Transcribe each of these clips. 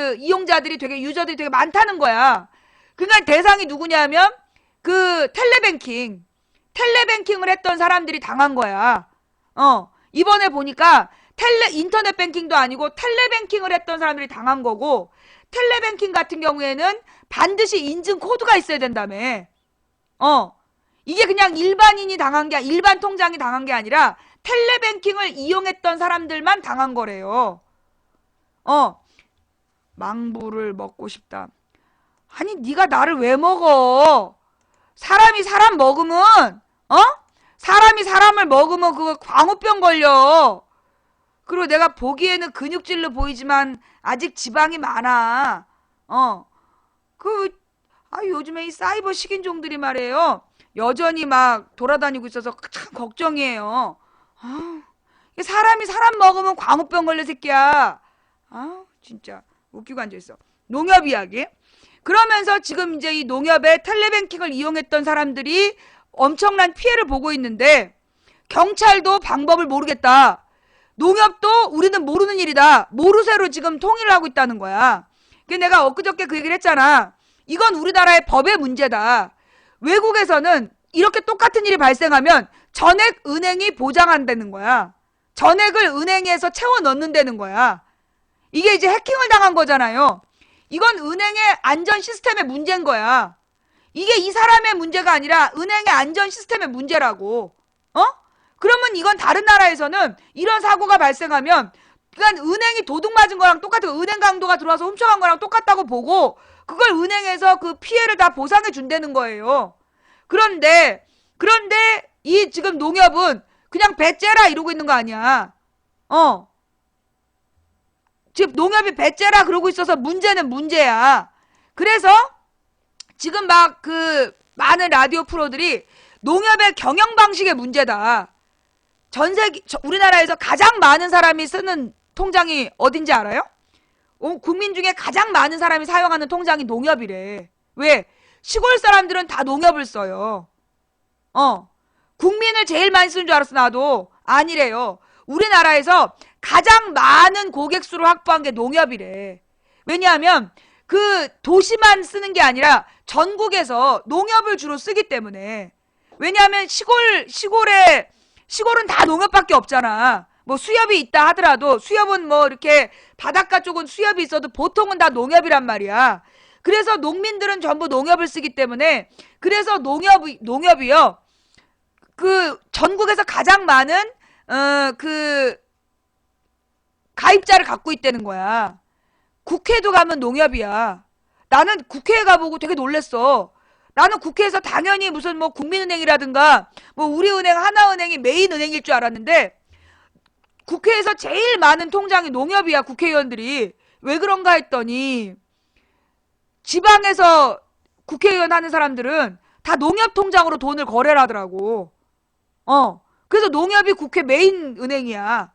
그 이용자들이 되게 유저들이 되게 많다는 거야. 그러니까 대상이 누구냐면 그 텔레뱅킹을 했던 사람들이 당한 거야. 이번에 보니까 인터넷 뱅킹도 아니고 텔레뱅킹을 했던 사람들이 당한 거고, 텔레뱅킹 같은 경우에는 반드시 인증 코드가 있어야 된다며. 이게 그냥 일반인이 당한 게, 일반 통장이 당한 게 아니라 텔레뱅킹을 이용했던 사람들만 당한 거래요. 망부를 먹고 싶다. 아니 네가 나를 왜 먹어? 사람이 사람 먹으면 사람이 사람을 먹으면 그거 광우병 걸려. 그리고 내가 보기에는 근육질로 보이지만 아직 지방이 많아. 요즘에 이 사이버 식인종들이 말이에요, 여전히 막 돌아다니고 있어서 참 걱정이에요. 사람이 사람 먹으면 광우병 걸려 새끼야. 진짜 웃기고 앉아있어. 농협 이야기. 그러면서 지금 이제 이 농협의 텔레뱅킹을 이용했던 사람들이 엄청난 피해를 보고 있는데, 경찰도 방법을 모르겠다. 농협도 우리는 모르는 일이다. 모르쇠로 지금 통일을 하고 있다는 거야. 내가 엊그저께 그 얘기를 했잖아. 이건 우리나라의 법의 문제다. 외국에서는 이렇게 똑같은 일이 발생하면 전액 은행이 보장한다는 거야. 전액을 은행에서 채워 넣는다는 거야. 이게 이제 해킹을 당한 거잖아요. 이건 은행의 안전 시스템의 문제인 거야. 이게 이 사람의 문제가 아니라 은행의 안전 시스템의 문제라고. 그러면 이건 다른 나라에서는 이런 사고가 발생하면 그러니까 은행이 도둑 맞은 거랑 똑같고, 은행 강도가 들어와서 훔쳐간 거랑 똑같다고 보고 그걸 은행에서 그 피해를 다 보상해 준다는 거예요. 그런데 이 지금 농협은 그냥 배째라 이러고 있는 거 아니야. 지금 농협이 배째라 그러고 있어서 문제는 문제야. 그래서 지금 막 그 많은 라디오 프로들이 농협의 경영 방식의 문제다. 우리나라에서 가장 많은 사람이 쓰는 통장이 어딘지 알아요? 국민 중에 가장 많은 사람이 사용하는 통장이 농협이래. 왜? 시골 사람들은 다 농협을 써요. 국민을 제일 많이 쓰는 줄 알았어 나도. 아니래요. 우리나라에서 가장 많은 고객 수를 확보한 게 농협이래. 왜냐하면 그 도시만 쓰는 게 아니라 전국에서 농협을 주로 쓰기 때문에. 왜냐하면 시골은 다 농협밖에 없잖아. 뭐 수협이 있다 하더라도 수협은 뭐 이렇게 바닷가 쪽은 수협이 있어도 보통은 다 농협이란 말이야. 그래서 농민들은 전부 농협을 쓰기 때문에, 그래서 농협이요, 그 전국에서 가장 많은 그 가입자를 갖고 있다는 거야. 국회도 가면 농협이야. 나는 국회에 가보고 되게 놀랬어. 나는 국회에서 당연히 무슨 뭐 국민은행이라든가 뭐 우리은행, 하나은행이 메인 은행일 줄 알았는데, 국회에서 제일 많은 통장이 농협이야. 국회의원들이. 왜 그런가 했더니 지방에서 국회의원 하는 사람들은 다 농협 통장으로 돈을 거래를 하더라고. 그래서 농협이 국회 메인 은행이야.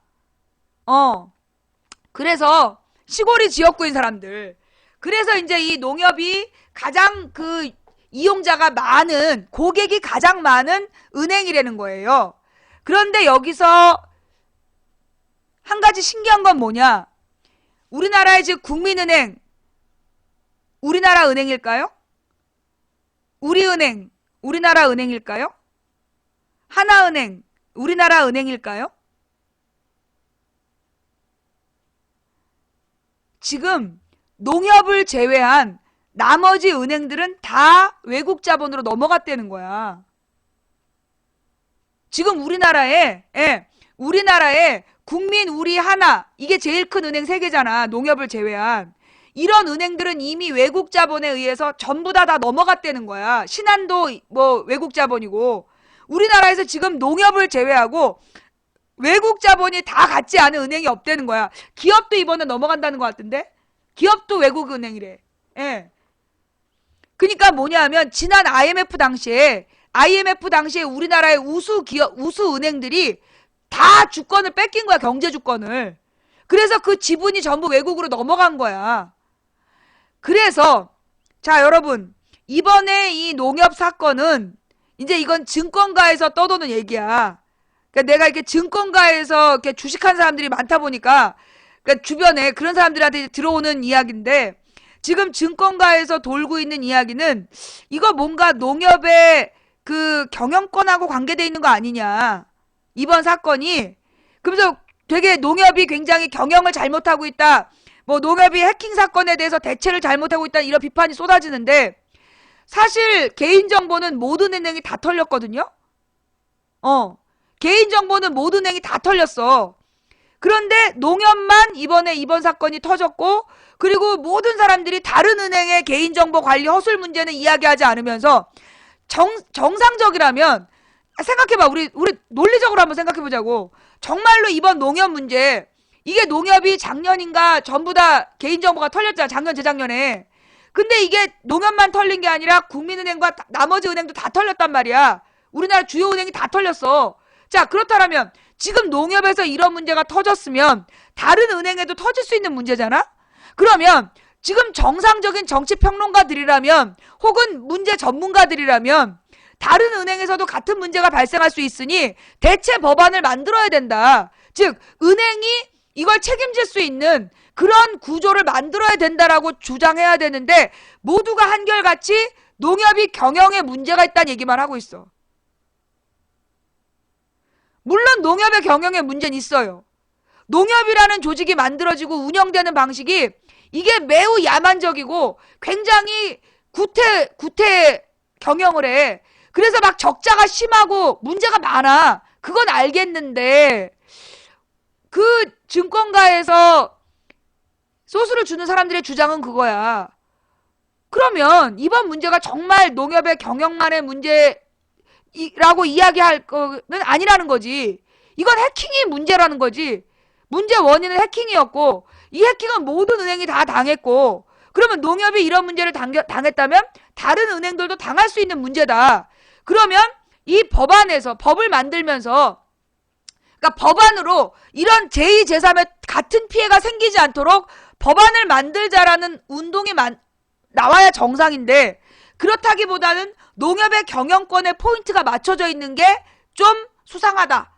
그래서 시골이 지역구인 사람들. 그래서 이제 이 농협이 가장 그 이용자가 많은, 고객이 가장 많은 은행이라는 거예요. 그런데 여기서 한 가지 신기한 건 뭐냐? 우리나라의 즉 국민은행, 우리나라 은행일까요? 우리은행, 우리나라 은행일까요? 하나은행, 우리나라 은행일까요? 지금 농협을 제외한 나머지 은행들은 다 외국 자본으로 넘어갔다는 거야. 지금 우리나라에 국민, 우리, 하나, 이게 제일 큰 은행 3개잖아. 농협을 제외한. 이런 은행들은 이미 외국 자본에 의해서 전부 다 넘어갔다는 거야. 신한도 뭐 외국 자본이고. 우리나라에서 지금 농협을 제외하고 외국 자본이 다 같지 않은 은행이 없다는 거야. 기업도 이번에 넘어간다는 것 같은데? 기업도 외국 은행이래. 예. 그러니까 뭐냐 하면 지난 IMF 당시에 우리나라의 우수 은행들이 다 주권을 뺏긴 거야. 경제 주권을. 그래서 그 지분이 전부 외국으로 넘어간 거야. 그래서 자 여러분, 이번에 이 농협 사건은 이제 이건 증권가에서 떠도는 얘기야. 그러니까 내가 이렇게 증권가에서 이렇게 주식한 사람들이 많다 보니까 그러니까 주변에 그런 사람들한테 들어오는 이야기인데, 지금 증권가에서 돌고 있는 이야기는 이거 뭔가 농협의 그 경영권하고 관계돼 있는 거 아니냐, 이번 사건이. 그래서 되게 농협이 굉장히 경영을 잘못하고 있다, 뭐 농협이 해킹 사건에 대해서 대처를 잘못하고 있다, 이런 비판이 쏟아지는데, 사실 개인정보는 모든 은행이 다 털렸거든요. 개인정보는 모든 은행이 다 털렸어. 그런데 농협만 이번에 이번 사건이 터졌고, 그리고 모든 사람들이 다른 은행의 개인정보 관리 허술 문제는 이야기하지 않으면서, 정상적이라면 생각해봐. 우리 논리적으로 한번 생각해보자고. 정말로 이번 농협 문제, 이게 농협이 작년인가 전부 다 개인정보가 털렸잖아, 작년 재작년에. 근데 이게 농협만 털린 게 아니라 국민은행과 나머지 은행도 다 털렸단 말이야. 우리나라 주요 은행이 다 털렸어. 자, 그렇다면 지금 농협에서 이런 문제가 터졌으면 다른 은행에도 터질 수 있는 문제잖아? 그러면 지금 정상적인 정치평론가들이라면, 혹은 문제 전문가들이라면, 다른 은행에서도 같은 문제가 발생할 수 있으니 대체 법안을 만들어야 된다. 즉, 은행이 이걸 책임질 수 있는 그런 구조를 만들어야 된다라고 주장해야 되는데, 모두가 한결같이 농협이 경영에 문제가 있다는 얘기만 하고 있어. 물론 농협의 경영에 문제는 있어요. 농협이라는 조직이 만들어지고 운영되는 방식이 이게 매우 야만적이고 굉장히 구태 경영을 해. 그래서 막 적자가 심하고 문제가 많아. 그건 알겠는데, 그 증권가에서 소스를 주는 사람들의 주장은 그거야. 그러면 이번 문제가 정말 농협의 경영만의 문제라고 이야기할 거는 아니라는 거지. 이건 해킹이 문제라는 거지. 문제 원인은 해킹이었고, 이 해킹은 모든 은행이 다 당했고, 그러면 농협이 이런 문제를 당했다면 다른 은행들도 당할 수 있는 문제다. 그러면 이 법안에서, 법을 만들면서, 그러니까 법안으로 이런 제2, 제3의 같은 피해가 생기지 않도록 법안을 만들자라는 운동이 나와야 정상인데, 그렇다기보다는 농협의 경영권에 포인트가 맞춰져 있는 게 좀 수상하다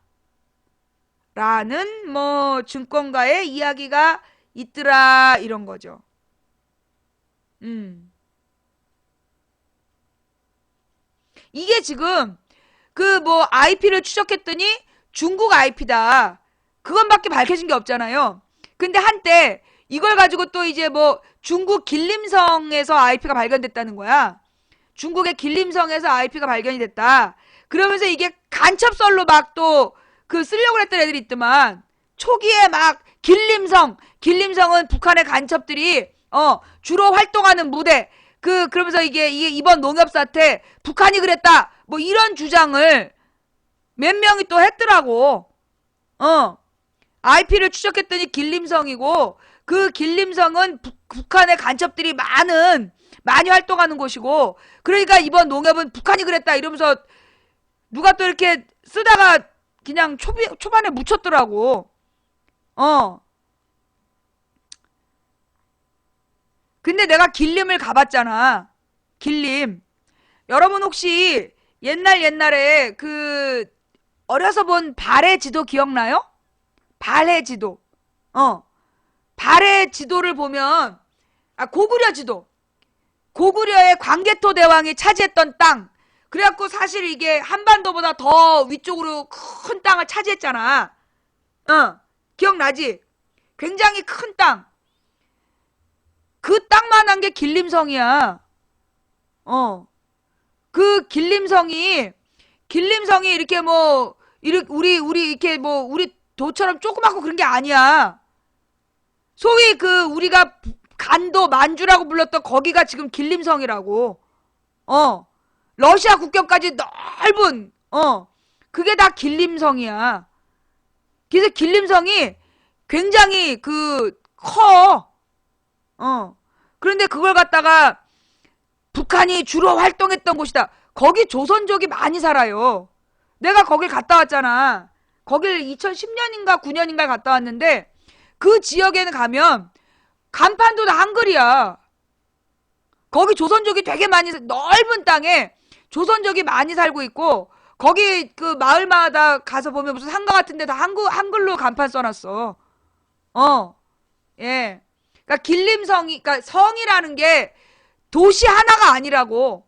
라는 뭐 증권가의 이야기가 있더라, 이런 거죠. 이게 지금 그 뭐 IP를 추적했더니 중국 IP다, 그건밖에 밝혀진 게 없잖아요. 근데 한때 이걸 가지고 또 이제 뭐 중국 길림성에서 IP가 발견됐다는 거야. 중국의 길림성에서 IP가 발견이 됐다. 그러면서 이게 간첩설로 막 또 그 쓰려고 했던 애들이 있더만. 초기에 막 길림성은 북한의 간첩들이 주로 활동하는 무대. 그러면서 이게 이번 농협 사태 북한이 그랬다, 뭐 이런 주장을 몇 명이 또 했더라고. IP를 추적했더니 길림성이고, 그 길림성은 북한의 간첩들이 많이 활동하는 곳이고, 그러니까 이번 농협은 북한이 그랬다 이러면서 누가 또 이렇게 쓰다가 그냥 초반에 묻혔더라고. 근데 내가 길림을 가봤잖아. 길림. 여러분 혹시 옛날에 그 어려서 본 발해 지도 기억나요? 발해 지도. 발해 지도를 보면, 고구려 지도. 고구려의 광개토 대왕이 차지했던 땅. 그래갖고 사실 이게 한반도보다 더 위쪽으로 큰 땅을 차지했잖아. 기억나지? 굉장히 큰 땅. 그 땅만한 게 길림성이야. 그 길림성이 이렇게 뭐, 우리 이렇게 뭐, 우리 도처럼 조그맣고 그런 게 아니야. 소위 우리가 간도 만주라고 불렀던 거기가 지금 길림성이라고. 러시아 국경까지 넓은, 그게 다 길림성이야. 그래서 길림성이 굉장히 커. 그런데 그걸 갖다가 북한이 주로 활동했던 곳이다. 거기 조선족이 많이 살아요. 내가 거길 갔다 왔잖아. 거길 2010년인가 9년인가 갔다 왔는데, 그 지역에는 가면 간판도 다 한글이야. 거기 조선족이 되게 많이, 넓은 땅에 조선족이 많이 살고 있고, 거기 그 마을마다 가서 보면 무슨 상가 같은 데 다 한글로 간판 써놨어. 예. 그러니까 길림성이, 그러니까 성이라는 게 도시 하나가 아니라고.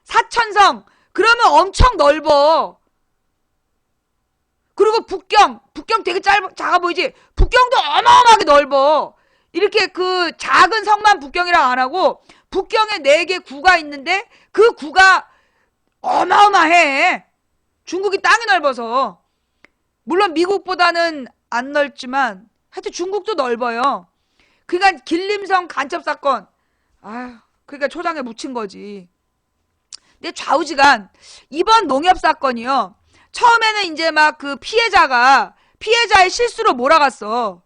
사천성. 그러면 엄청 넓어. 그리고 북경 되게 작아 보이지? 북경도 어마어마하게 넓어. 이렇게 그 작은 성만 북경이라고 안 하고, 북경에 4개 구가 있는데, 그 구가 어마어마해. 중국이 땅이 넓어서. 물론 미국보다는 안 넓지만, 하여튼 중국도 넓어요. 그러니까 길림성 간첩 사건. 아휴, 그러니까 초장에 묻힌 거지. 근데 좌우지간, 이번 농협 사건이요. 처음에는 이제 막 그 피해자의 실수로 몰아갔어.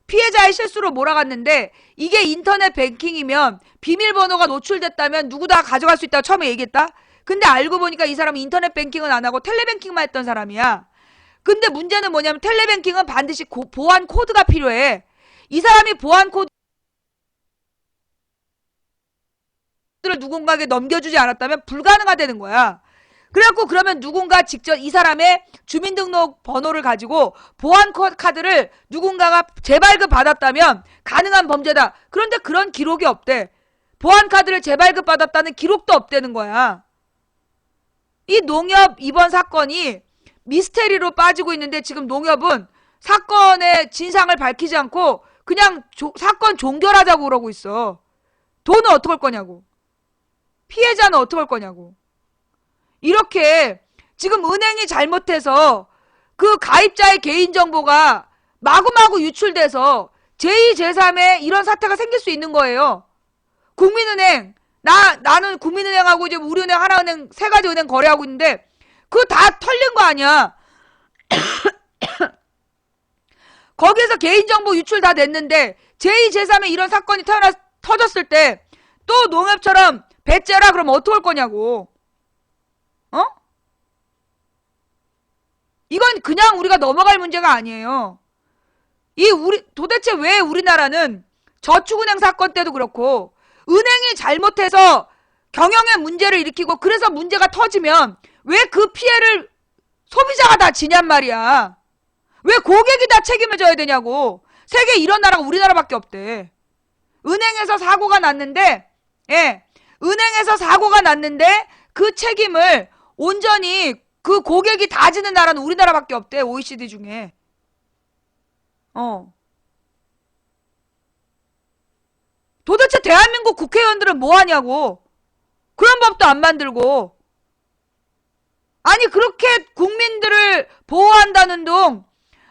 피해자의 실수로 몰아갔는데, 이게 인터넷 뱅킹이면 비밀번호가 노출됐다면 누구 다 가져갈 수 있다고 처음에 얘기했다? 근데 알고 보니까 이 사람은 인터넷 뱅킹은 안 하고 텔레뱅킹만 했던 사람이야. 근데 문제는 뭐냐면 텔레뱅킹은 반드시 보안 코드가 필요해. 이 사람이 보안 코드를 누군가에게 넘겨주지 않았다면 불가능하다는 거야. 그래갖고 그러면 누군가 직접 이 사람의 주민등록 번호를 가지고 보안 카드를 누군가가 재발급 받았다면 가능한 범죄다. 그런데 그런 기록이 없대. 보안 카드를 재발급 받았다는 기록도 없다는 거야. 이 농협 이번 사건이 미스테리로 빠지고 있는데, 지금 농협은 사건의 진상을 밝히지 않고 그냥 사건 종결하자고 그러고 있어. 돈은 어떡할 거냐고. 피해자는 어떡할 거냐고. 이렇게 지금 은행이 잘못해서 그 가입자의 개인정보가 마구마구 유출돼서 제2, 제3의 이런 사태가 생길 수 있는 거예요. 국민은행, 나는 국민은행하고 이제 우리은행, 하나은행, 3가지 은행 거래하고 있는데, 그거 다 털린 거 아니야. 거기에서 개인정보 유출 다 됐는데, 제2, 제3의 이런 사건이 터졌을 때, 또 농협처럼 배째라 그러면 어떡할 거냐고. 이건 그냥 우리가 넘어갈 문제가 아니에요. 도대체 왜 우리나라는 저축은행 사건 때도 그렇고, 은행이 잘못해서 경영에 문제를 일으키고 그래서 문제가 터지면 왜 그 피해를 소비자가 다 지냔 말이야. 왜 고객이 다 책임을 져야 되냐고. 세계에 이런 나라가 우리나라밖에 없대. 은행에서 사고가 났는데 그 책임을 온전히 그 고객이 다 지는 나라는 우리나라밖에 없대. OECD 중에. 도대체 대한민국 국회의원들은 뭐 하냐고. 그런 법도 안 만들고. 아니, 그렇게 국민들을 보호한다는 둥,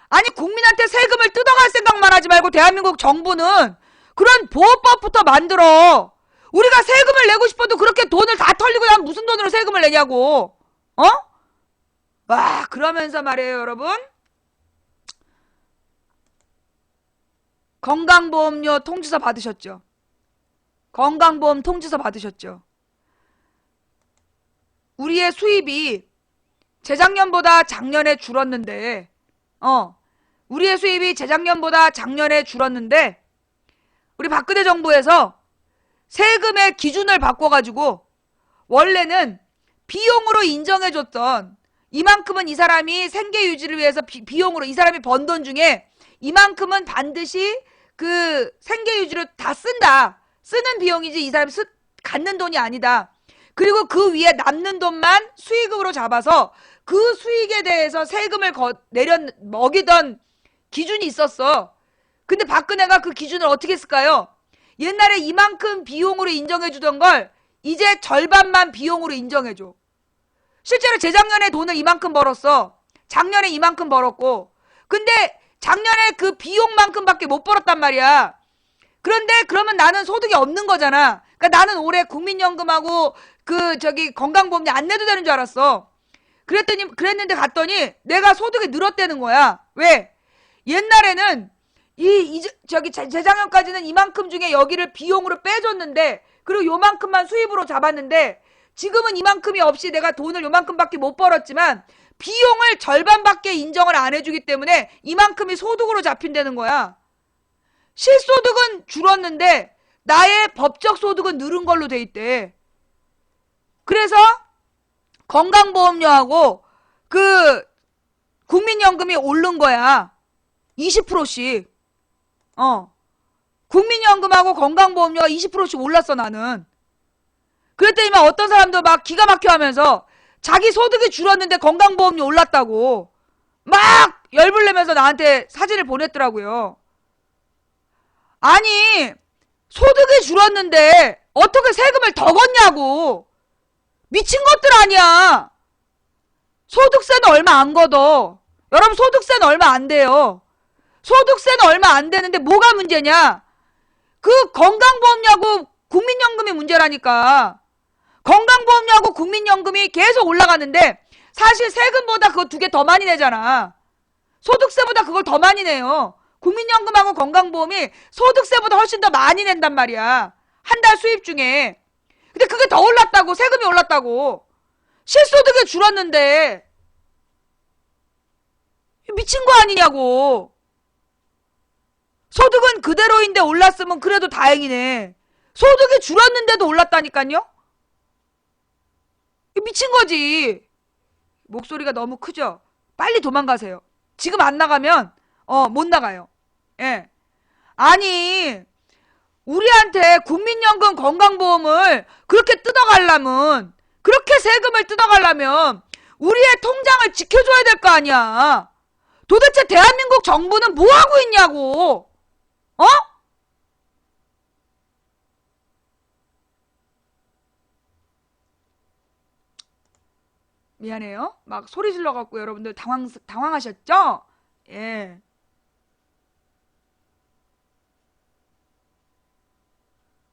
아니 국민한테 세금을 뜯어갈 생각만 하지 말고 대한민국 정부는 그런 보호법부터 만들어. 우리가 세금을 내고 싶어도 그렇게 돈을 다 털리고 나면 무슨 돈으로 세금을 내냐고. 와, 그러면서 말이에요, 여러분. 건강보험료 통지서 받으셨죠? 건강보험 통지서 받으셨죠? 우리의 수입이 재작년보다 작년에 줄었는데, 우리의 수입이 재작년보다 작년에 줄었는데, 우리 박근혜 정부에서 세금의 기준을 바꿔가지고, 원래는 비용으로 인정해줬던, 이만큼은 이 사람이 생계 유지를 위해서 비용으로, 이 사람이 번 돈 중에 이만큼은 반드시 그 생계 유지로 다 쓴다. 쓰는 비용이지 이 사람이 갖는 돈이 아니다. 그리고 그 위에 남는 돈만 수익으로 잡아서 그 수익에 대해서 세금을 먹이던 기준이 있었어. 근데 박근혜가 그 기준을 어떻게 했을까요? 옛날에 이만큼 비용으로 인정해주던 걸 이제 절반만 비용으로 인정해줘. 실제로 재작년에 돈을 이만큼 벌었어. 작년에 이만큼 벌었고. 근데 작년에 그 비용만큼밖에 못 벌었단 말이야. 그런데 그러면 나는 소득이 없는 거잖아. 그러니까 나는 올해 국민연금하고 건강보험료 안 내도 되는 줄 알았어. 그랬는데 갔더니 내가 소득이 늘었다는 거야. 왜? 옛날에는 재작년까지는 이만큼 중에 여기를 비용으로 빼줬는데, 그리고 요만큼만 수입으로 잡았는데, 지금은 이만큼이 없이 내가 돈을 요만큼밖에 못 벌었지만 비용을 절반밖에 인정을 안 해주기 때문에 이만큼이 소득으로 잡힌다는 거야. 실소득은 줄었는데 나의 법적 소득은 늘은 걸로 돼 있대. 그래서 건강보험료하고 그 국민연금이 오른 거야. 20%씩. 국민연금하고 건강보험료가 20%씩 올랐어, 나는. 그랬더니 막 어떤 사람도 막 기가 막혀 하면서 자기 소득이 줄었는데 건강보험료 올랐다고 막 열불 내면서 나한테 사진을 보냈더라고요. 아니, 소득이 줄었는데 어떻게 세금을 더 걷냐고. 미친 것들 아니야. 소득세는 얼마 안 걷어. 여러분, 소득세는 얼마 안 돼요. 소득세는 얼마 안 되는데 뭐가 문제냐? 그 건강보험료하고 국민연금이 문제라니까. 건강보험료하고 국민연금이 계속 올라가는데 사실 세금보다 그거 두 개 더 많이 내잖아. 소득세보다 그걸 더 많이 내요. 국민연금하고 건강보험이 소득세보다 훨씬 더 많이 낸단 말이야. 한 달 수입 중에. 근데 그게 더 올랐다고. 세금이 올랐다고. 실소득이 줄었는데 미친 거 아니냐고. 소득은 그대로인데 올랐으면 그래도 다행이네. 소득이 줄었는데도 올랐다니까요. 미친 거지. 목소리가 너무 크죠? 빨리 도망가세요. 지금 안 나가면 못 나가요. 예. 아니, 우리한테 국민연금 건강보험을 그렇게 뜯어가려면, 그렇게 세금을 뜯어가려면 우리의 통장을 지켜줘야 될 거 아니야. 도대체 대한민국 정부는 뭐 하고 있냐고. 어? 미안해요. 막 소리 질러갖고 여러분들 당황하셨죠? 예.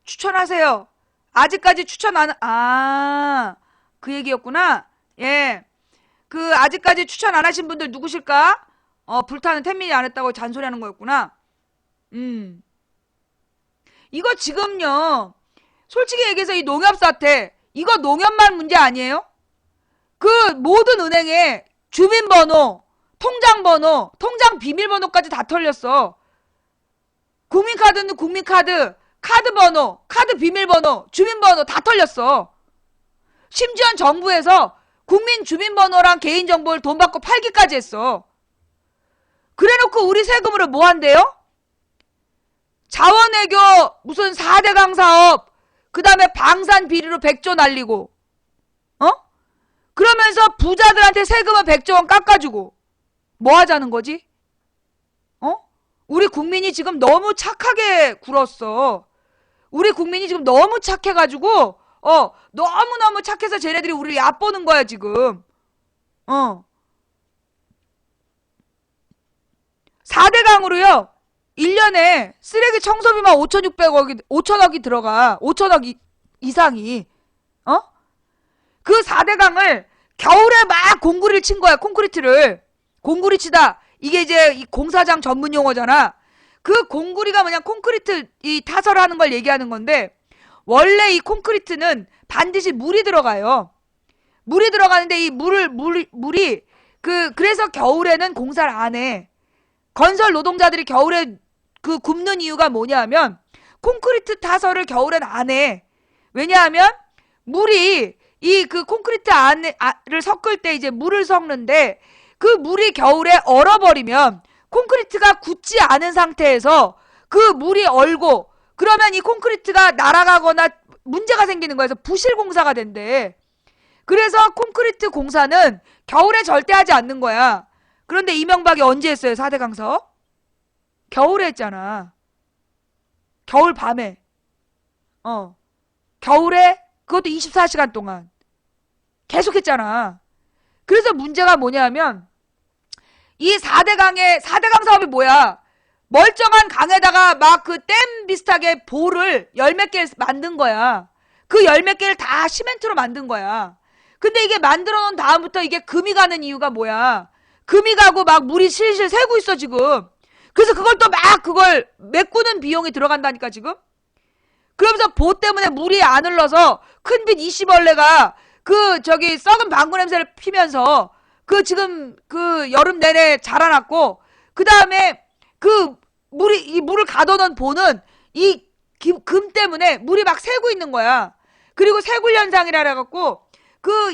추천하세요. 아직까지 추천 그 얘기였구나. 예. 그, 아직까지 추천 안 하신 분들 누구실까? 불타는 텐민이 안 했다고 잔소리하는 거였구나. 이거 지금요, 솔직히 얘기해서 이 농협 사태, 이거 농협만 문제 아니에요? 그 모든 은행에 주민번호, 통장번호, 통장 비밀번호까지 다 털렸어. 국민카드는 국민카드, 카드번호, 카드 비밀번호, 주민번호 다 털렸어. 심지어 정부에서 국민 주민번호랑 개인정보를 돈 받고 팔기까지 했어. 그래놓고 우리 세금으로 뭐 한대요? 자원외교 무슨 4대강 사업, 그 다음에 방산 비리로 100조 날리고, 그러면서 부자들한테 세금을 100조 원 깎아주고 뭐 하자는 거지? 우리 국민이 지금 너무 착하게 굴었어. 우리 국민이 지금 너무 착해가지고 너무너무 착해서 쟤네들이 우리를 얕보는 거야 지금. 4대강으로요 1년에 쓰레기 청소비만 5천억이 들어가. 5천억 이상이. 그 4대강을 겨울에 막 공구리를 친 거야. 콘크리트를. 공구리 치다. 이게 이제 이 공사장 전문 용어잖아. 그 공구리가 뭐냐, 콘크리트 이 타설하는 걸 얘기하는 건데, 원래 이 콘크리트는 반드시 물이 들어가요. 물이 들어가는데 이 물이 그래서 겨울에는 공사를 안 해. 건설 노동자들이 겨울에 그 굽는 이유가 뭐냐면 콘크리트 타설을 겨울엔 안 해. 왜냐하면 물이 이 그 콘크리트 안을 섞을 때 이제 물을 섞는데 그 물이 겨울에 얼어버리면 콘크리트가 굳지 않은 상태에서 그 물이 얼고 그러면 이 콘크리트가 날아가거나 문제가 생기는 거여서 부실 공사가 된대. 그래서 콘크리트 공사는 겨울에 절대 하지 않는 거야. 그런데 이명박이 언제 했어요? 4대강 사업? 겨울에 했잖아. 겨울 밤에. 겨울에 그것도 24시간 동안 계속 했잖아. 그래서 문제가 뭐냐면 이 4대강 사업이 뭐야? 멀쩡한 강에다가 막 그 댐 비슷하게 볼을 열 몇 개 만든 거야. 그 열 몇 개를 다 시멘트로 만든 거야. 근데 이게 만들어 놓은 다음부터 이게 금이 가는 이유가 뭐야? 금이 가고 막 물이 실실 새고 있어 지금. 그래서 그걸 또 막 그걸 메꾸는 비용이 들어간다니까 지금. 그러면서 보 때문에 물이 안 흘러서 큰빛 이씨벌레가 그 저기 썩은 방구 냄새를 피면서 그 지금 그 여름 내내 자라났고, 그 다음에 그 이 물을 가둬놓은 보는 이 금 때문에 물이 막 새고 있는 거야. 그리고 새굴 현상이라 해갖고 그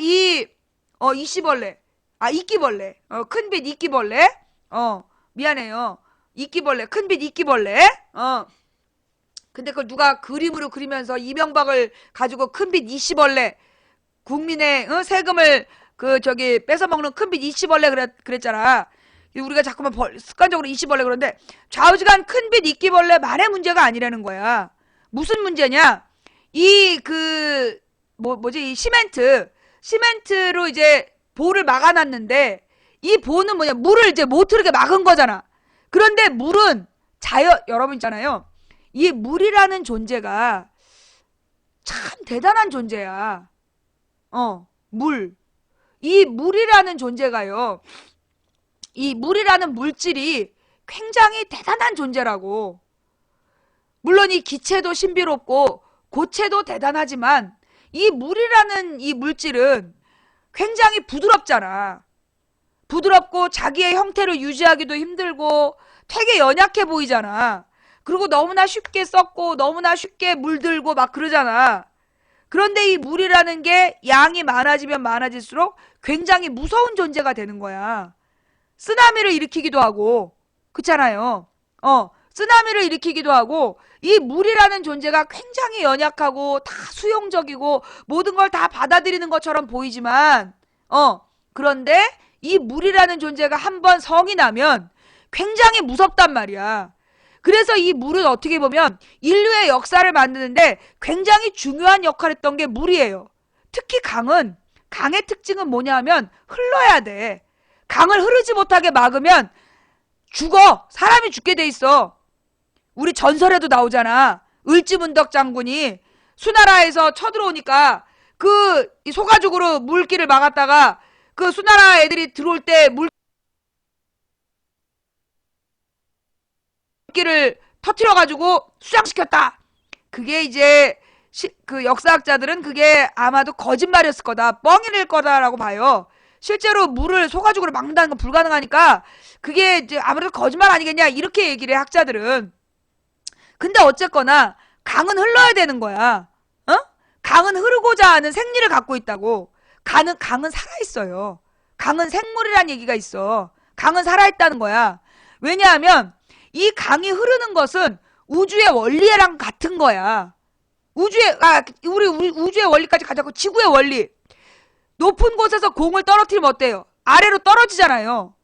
이씨벌레, 이끼벌레, 큰빛 이끼벌레, 미안해요. 이끼벌레, 큰빛 이끼벌레, 근데 그걸 누가 그림으로 그리면서 이명박을 가지고 큰빚 20원래 국민의 세금을 뺏어먹는 큰빚 20원래 그랬잖아. 우리가 자꾸만 습관적으로 20원래 그러는데 좌우지간 큰빚 입기벌레만의 문제가 아니라는 거야. 무슨 문제냐? 이 이 시멘트로 이제 보를 막아놨는데 이 보는 뭐냐? 물을 이제 못 흐르게 막은 거잖아. 그런데 물은 여러분 있잖아요. 이 물이라는 존재가 참 대단한 존재야. 물. 이 물이라는 존재가요. 이 물이라는 물질이 굉장히 대단한 존재라고. 물론 이 기체도 신비롭고 고체도 대단하지만 이 물이라는 이 물질은 굉장히 부드럽잖아. 부드럽고 자기의 형태를 유지하기도 힘들고 되게 연약해 보이잖아. 그리고 너무나 쉽게 썩고 너무나 쉽게 물들고 막 그러잖아. 그런데 이 물이라는 게 양이 많아지면 많아질수록 굉장히 무서운 존재가 되는 거야. 쓰나미를 일으키기도 하고, 그렇잖아요. 쓰나미를 일으키기도 하고, 이 물이라는 존재가 굉장히 연약하고 다 수용적이고 모든 걸 다 받아들이는 것처럼 보이지만, 그런데 이 물이라는 존재가 한번 성이 나면 굉장히 무섭단 말이야. 그래서 이 물은 어떻게 보면 인류의 역사를 만드는데 굉장히 중요한 역할을 했던 게 물이에요. 특히 강의 특징은 뭐냐 하면 흘러야 돼. 강을 흐르지 못하게 막으면 죽어. 사람이 죽게 돼 있어. 우리 전설에도 나오잖아. 을지문덕 장군이 수나라에서 쳐들어오니까 이 소가죽으로 물길을 막았다가 그 수나라 애들이 들어올 때 물길을 터트려가지고 수장시켰다. 그게 이제 그 역사학자들은 그게 아마도 거짓말이었을 거다. 뻥일 거다라고 봐요. 실제로 물을 소가죽으로 막는다는 건 불가능하니까 그게 이제 아무래도 거짓말 아니겠냐 이렇게 얘기를 해 학자들은. 근데 어쨌거나 강은 흘러야 되는 거야. 강은 흐르고자 하는 생리를 갖고 있다고. 강은 살아있어요. 강은 생물이란 얘기가 있어. 강은 살아있다는 거야. 왜냐하면 이 강이 흐르는 것은 우주의 원리랑 같은 거야. 우리 우주의 원리까지 가자고. 지구의 원리. 높은 곳에서 공을 떨어뜨리면 어때요? 아래로 떨어지잖아요.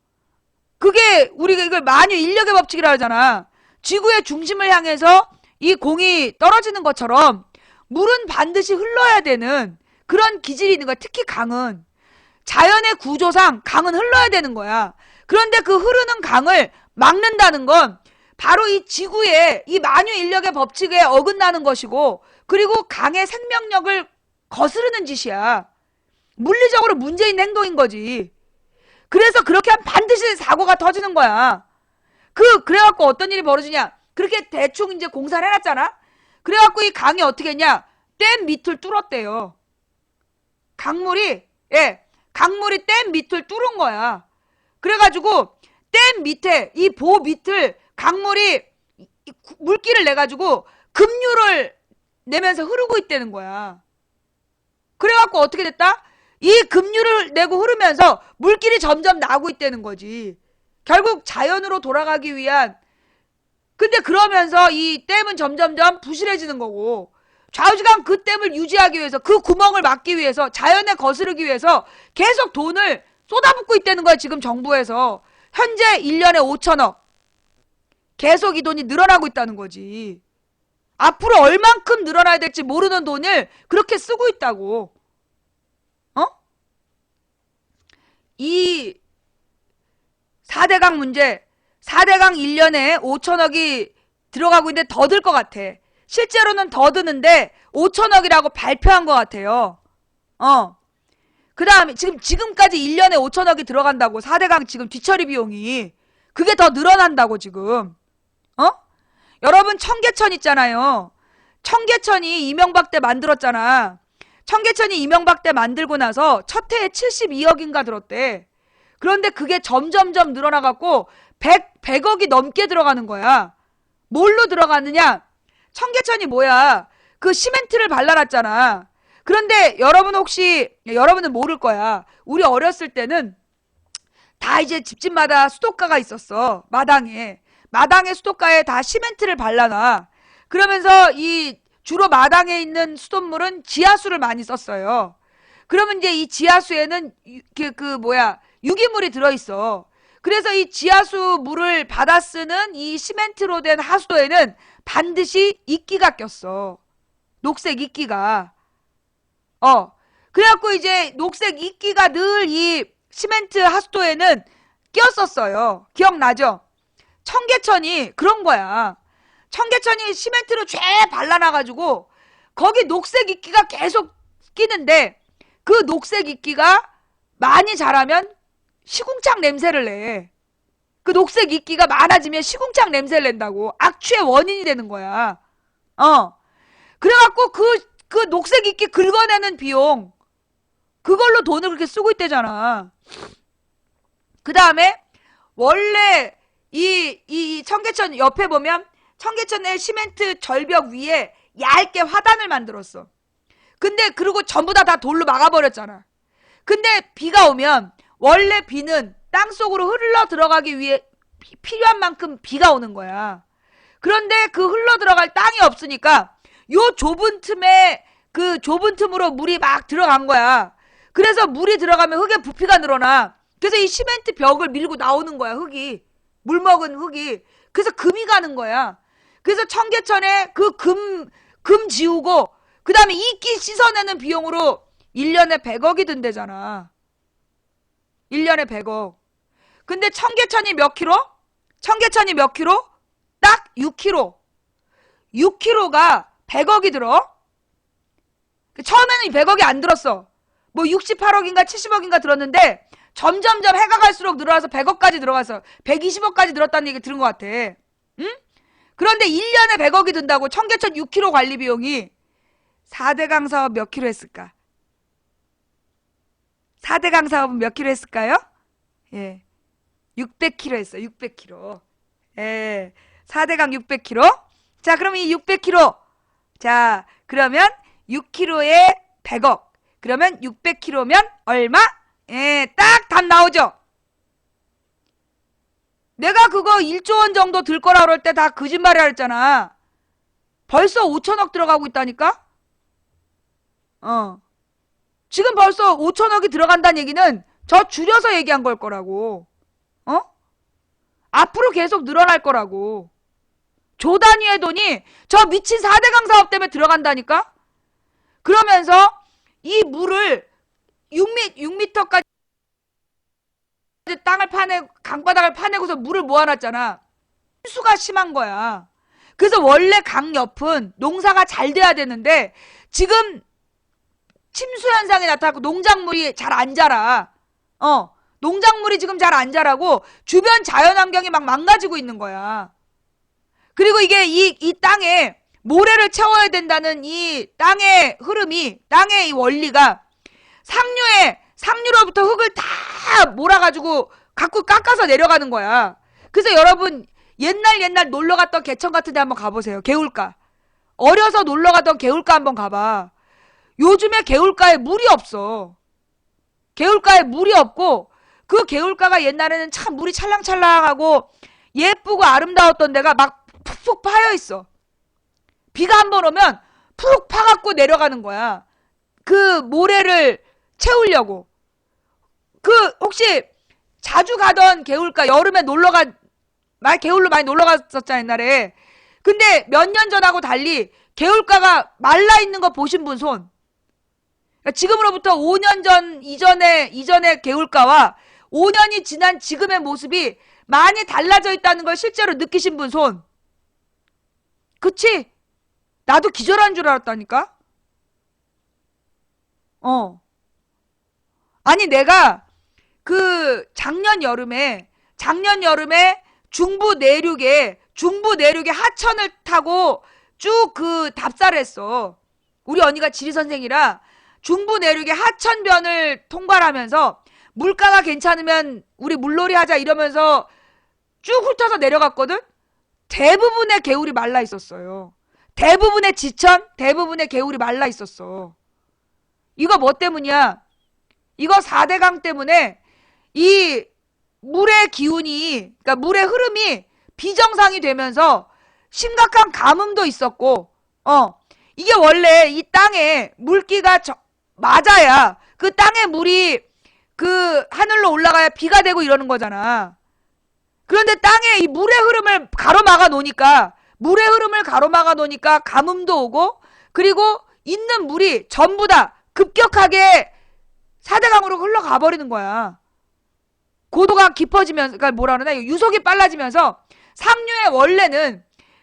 그게 우리가 이걸 만유 인력의 법칙이라 하잖아. 지구의 중심을 향해서 이 공이 떨어지는 것처럼 물은 반드시 흘러야 되는 그런 기질이 있는 거야. 특히 강은. 자연의 구조상 강은 흘러야 되는 거야. 그런데 그 흐르는 강을 막는다는 건 바로 이 지구의 이 만유 인력의 법칙에 어긋나는 것이고, 그리고 강의 생명력을 거스르는 짓이야. 물리적으로 문제 있는 행동인 거지. 그래서 그렇게 하면 반드시 사고가 터지는 거야. 그래갖고 어떤 일이 벌어지냐. 그렇게 대충 이제 공사를 해놨잖아. 그래갖고 이 강이 어떻게 했냐. 댐 밑을 뚫었대요. 강물이 댐 밑을 뚫은 거야. 그래가지고 댐 밑에 이 보 밑을 강물이 물기를 내가지고 급류를 내면서 흐르고 있다는 거야. 그래갖고 어떻게 됐다? 이 급류를 내고 흐르면서 물길이 점점 나고 있다는 거지. 결국 자연으로 돌아가기 위한. 근데 그러면서 이 댐은 점점점 부실해지는 거고, 좌우지간 그 댐을 유지하기 위해서, 그 구멍을 막기 위해서, 자연에 거스르기 위해서 계속 돈을 쏟아붓고 있다는 거야. 지금 정부에서 현재 1년에 5천억 계속 이 돈이 늘어나고 있다는 거지. 앞으로 얼만큼 늘어나야 될지 모르는 돈을 그렇게 쓰고 있다고. 이 4대강 문제, 4대강 1년에 5천억이 들어가고 있는데 더 들 것 같아. 실제로는 더 드는데 5천억이라고 발표한 것 같아요. 그 다음에 지금까지 1년에 5천억이 들어간다고. 4대강 지금 뒤처리 비용이. 그게 더 늘어난다고 지금. 여러분 청계천 있잖아요. 청계천이 이명박 때 만들었잖아. 청계천이 이명박 때 만들고 나서 첫 해에 72억인가 들었대. 그런데 그게 점점점 늘어나갖고 100억이 넘게 들어가는 거야. 뭘로 들어가느냐? 청계천이 뭐야? 그 시멘트를 발라놨잖아. 그런데 여러분은 모를 거야. 우리 어렸을 때는 다 이제 집집마다 수도가가 있었어. 마당에 수도가에 다 시멘트를 발라놔. 그러면서 이 주로 마당에 있는 수돗물은 지하수를 많이 썼어요. 그러면 이제 이 지하수에는 유기물이 들어있어. 그래서 이 지하수 물을 받아 쓰는 이 시멘트로 된 하수도에는 반드시 이끼가 꼈어. 녹색 이끼가. 그래갖고 이제 녹색 이끼가 늘 이 시멘트 하수도에는 끼었었어요. 기억나죠? 청계천이 그런 거야. 청계천이 시멘트로 쫙 발라놔가지고 거기 녹색 이끼가 계속 끼는데 그 녹색 이끼가 많이 자라면 시궁창 냄새를 내. 그 녹색 이끼가 많아지면 시궁창 냄새를 낸다고. 악취의 원인이 되는 거야. 그래갖고 그 녹색 이끼 긁어내는 비용 그걸로 돈을 그렇게 쓰고 있대잖아. 그 다음에 원래 이 청계천 옆에 보면 청계천의 시멘트 절벽 위에 얇게 화단을 만들었어. 근데 그리고 전부 다 돌로 막아버렸잖아. 근데 비가 오면 원래 비는 땅속으로 흘러 들어가기 위해 필요한 만큼 비가 오는 거야. 그런데 그 흘러 들어갈 땅이 없으니까 요 좁은 틈에 그 좁은 틈으로 물이 막 들어간 거야. 그래서 물이 들어가면 흙의 부피가 늘어나. 그래서 이 시멘트 벽을 밀고 나오는 거야, 흙이. 물 먹은 흙이. 그래서 금이 가는 거야. 그래서 청계천에 그 금 지우고 그 다음에 이끼 씻어내는 비용으로 1년에 100억이 든대잖아. 1년에 100억. 근데 청계천이 몇 킬로? 청계천이 몇 킬로? 딱 6킬로. 6킬로가 100억이 들어. 처음에는 100억이 안 들었어. 뭐 68억인가 70억인가 들었는데 점점점 해가 갈수록 늘어나서 100억까지 들어가서 120억까지 늘었다는 얘기 들은 것 같아. 응? 그런데 1년에 100억이 든다고 청계천 6km 관리 비용이 4대강 사업 몇 킬로 했을까? 4대강 사업은 몇 킬로 했을까요? 예. 600km 했어. 600km. 예. 4대강 600km. 자, 그럼 이 600km. 자, 그러면 6km에 100억. 그러면 600km면 얼마? 예, 딱 답 나오죠? 내가 그거 1조 원 정도 들 거라 그럴 때 다 거짓말이라 그랬잖아. 벌써 5천억 들어가고 있다니까? 지금 벌써 5천억이 들어간다는 얘기는 저 줄여서 얘기한 걸 거라고. 앞으로 계속 늘어날 거라고. 조 단위의 돈이 저 미친 4대강 사업 때문에 들어간다니까? 그러면서 이 물을 6m까지 땅을 강바닥을 파내고서 물을 모아놨잖아. 수가 심한 거야. 그래서 원래 강 옆은 농사가 잘 돼야 되는데 지금 침수 현상이 나타나고 농작물이 잘 안 자라. 농작물이 지금 잘 안 자라고 주변 자연환경이 막 망가지고 있는 거야. 그리고 이게 이 땅에 모래를 채워야 된다는 이 땅의 흐름이, 땅의 이 원리가 상류로부터 흙을 다 몰아가지고 갖고 깎아서 내려가는 거야. 그래서 여러분 옛날 놀러 갔던 개천 같은 데 한번 가보세요. 개울가. 어려서 놀러 가던 개울가 한번 가봐. 요즘에 개울가에 물이 없어. 개울가에 물이 없고 그 개울가가 옛날에는 참 물이 찰랑찰랑하고 예쁘고 아름다웠던 데가 막 푹푹 파여 있어. 비가 한 번 오면 푹 파갖고 내려가는 거야. 그 모래를 채우려고. 혹시 자주 가던 개울가, 여름에 개울로 많이 놀러 갔었잖아, 옛날에. 근데 몇 년 전하고 달리 개울가가 말라 있는 거 보신 분 손. 그러니까 지금으로부터 5년 전 이전의 개울가와 5년이 지난 지금의 모습이 많이 달라져 있다는 걸 실제로 느끼신 분 손. 그치? 나도 기절한 줄 알았다니까? 아니, 내가 작년 여름에 중부 내륙에 하천을 타고 쭉 답사를 했어. 우리 언니가 지리 선생이라 중부 내륙의 하천변을 통과를 하면서 물가가 괜찮으면 우리 물놀이 하자 이러면서 쭉 훑어서 내려갔거든? 대부분의 개울이 말라 있었어요. 대부분의 지천, 대부분의 개울이 말라 있었어. 이거 뭐 때문이야? 이거 4대강 때문에 이 물의 기운이, 그러니까 물의 흐름이 비정상이 되면서 심각한 가뭄도 있었고, 이게 원래 이 땅에 물기가 맞아야 그 땅에 물이 그 하늘로 올라가야 비가 되고 이러는 거잖아. 그런데 땅에 이 물의 흐름을 가로막아 놓으니까, 가뭄도 오고, 그리고 있는 물이 전부 다 급격하게 4대강으로 흘러가 버리는 거야. 고도가 깊어지면서, 그러니까 뭐라 그러나, 유속이 빨라지면서 상류에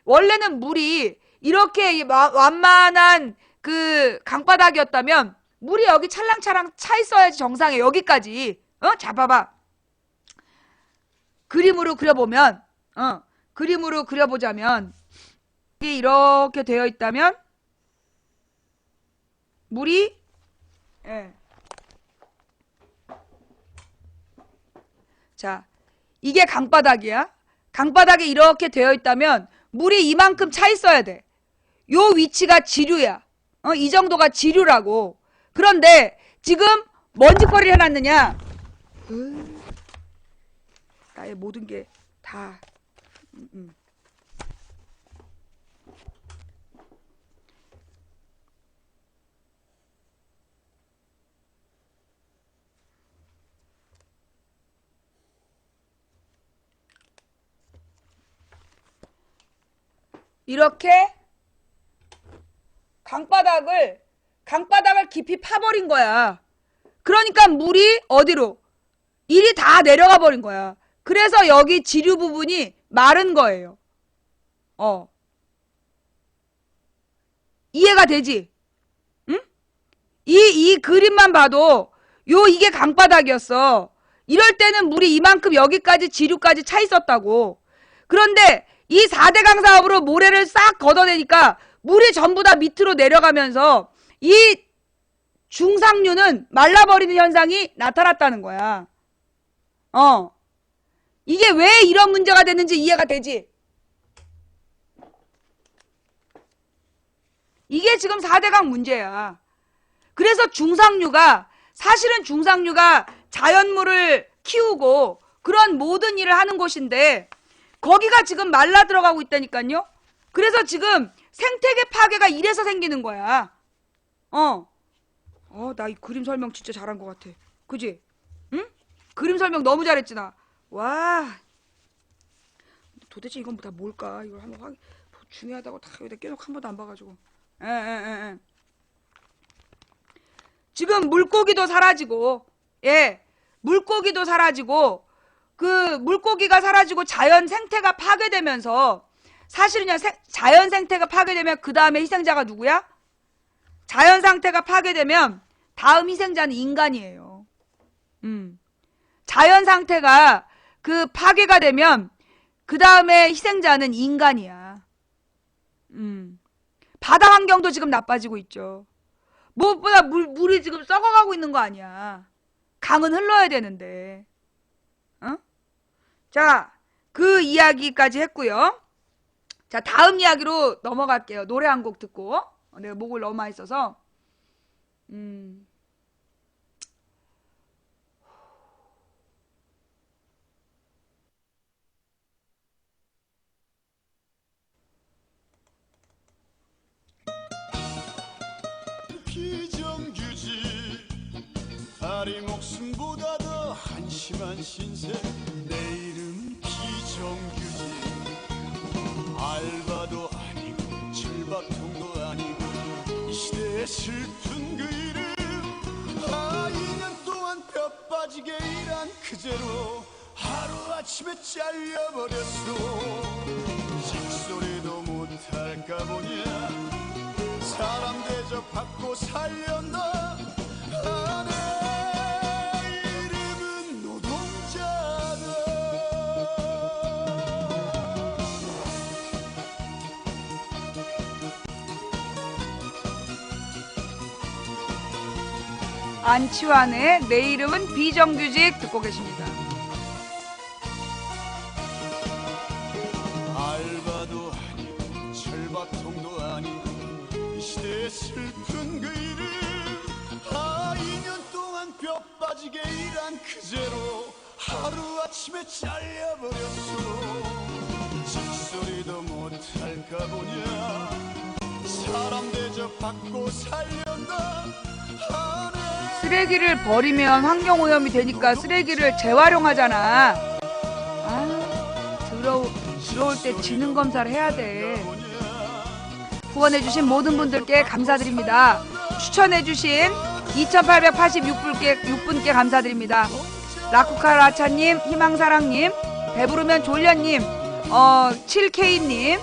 원래는 물이 이렇게 완만한 그 강바닥이었다면 물이 여기 찰랑찰랑 차 있어야지 정상에 여기까지. 자, 봐봐. 그림으로 그려보자면 이렇게 되어 있다면 물이 자, 이게 강바닥이야. 강바닥에 이렇게 되어 있다면 물이 이만큼 차 있어야 돼. 요 위치가 지류야. 이 정도가 지류라고. 그런데 지금 먼지거리를 해놨느냐? 나의 모든 게 다 이렇게 강바닥을 깊이 파버린 거야. 그러니까 물이 어디로? 일이 다 내려가 버린 거야. 그래서 여기 지류 부분이 마른 거예요. 이해가 되지? 응? 이 그림만 봐도 이게 강바닥이었어. 이럴 때는 물이 이만큼 여기까지 지류까지 차 있었다고. 그런데 이 4대강 사업으로 모래를 싹 걷어내니까 물이 전부 다 밑으로 내려가면서 이 중상류는 말라버리는 현상이 나타났다는 거야. 이게 왜 이런 문제가 됐는지 이해가 되지? 이게 지금 4대강 문제야. 그래서 사실은 중상류가 자연물을 키우고 그런 모든 일을 하는 곳인데 거기가 지금 말라 들어가고 있다니까요. 그래서 지금 생태계 파괴가 이래서 생기는 거야. 나 이 그림 설명 진짜 잘한 것 같아. 그지? 응? 그림 설명 너무 잘했지 나. 와. 도대체 이건 다 뭘까? 이걸 한번 중요하다고 다 여기다 계속 한 번도 안 봐가지고. 지금 물고기도 사라지고, 물고기도 사라지고, 그 물고기가 사라지고 자연 생태가 파괴되면서 사실은요, 자연 생태가 파괴되면 그 다음에 희생자가 누구야? 자연 상태가 파괴되면 다음 희생자는 인간이에요. 자연 상태가 그 파괴가 되면 그 다음에 희생자는 인간이야. 바다 환경도 지금 나빠지고 있죠. 무엇보다 물이 지금 썩어가고 있는 거 아니야. 강은 흘러야 되는데. 자, 그 이야기까지 했고요. 자, 다음 이야기로 넘어갈게요. 노래 한 곡 듣고. 내가 목을 너무 많이 써서. 비정규직 다리 목숨보다 더 한심한 신세 내 이름 비정규직 알바도 아니고 철밥통도 아니고 이 시대의 슬픈 그 이름 2년 동안 뼈 빠지게 일한 그제로 하루아침에 잘려버렸어 직소리도 못할까 보냐 사람 대접받고 살렸나 내 이름은 노동자다 안치환의 내 이름은 비정규직 듣고 계십니다. 알바도 아니고 철밥통도 아니고 이 시대의 슬픈 그 이름 2년 동안 뼈 빠지게 일한 그제로 하루아침에 잘려버렸어 직소리도 못해 살까 보냐 사람 대접받고 살려다 하네 쓰레기를 버리면 환경오염이 되니까 쓰레기를 재활용하잖아. 들어올 때 지능검사를 해야 돼. 후원해주신 모든 분들께 감사드립니다. 추천해주신 2886분께 감사드립니다. 라쿠카라차님, 희망사랑님, 배부르면 졸려님, 7K님,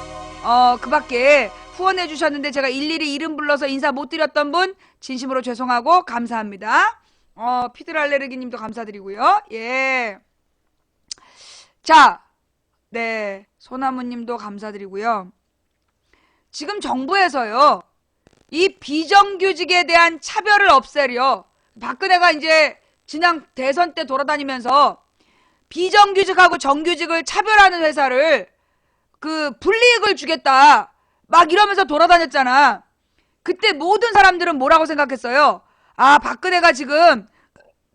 그 밖에 후원해주셨는데 제가 일일이 이름 불러서 인사 못 드렸던 분 진심으로 죄송하고 감사합니다. 피드랄레르기님도 감사드리고요. 예. 자, 네, 소나무님도 감사드리고요. 지금 정부에서요, 이 비정규직에 대한 차별을 없애려 박근혜가 이제 지난 대선 때 돌아다니면서 비정규직하고 정규직을 차별하는 회사를 그 불이익을 주겠다 막 이러면서 돌아다녔잖아. 그때 모든 사람들은 뭐라고 생각했어요? 아, 박근혜가 지금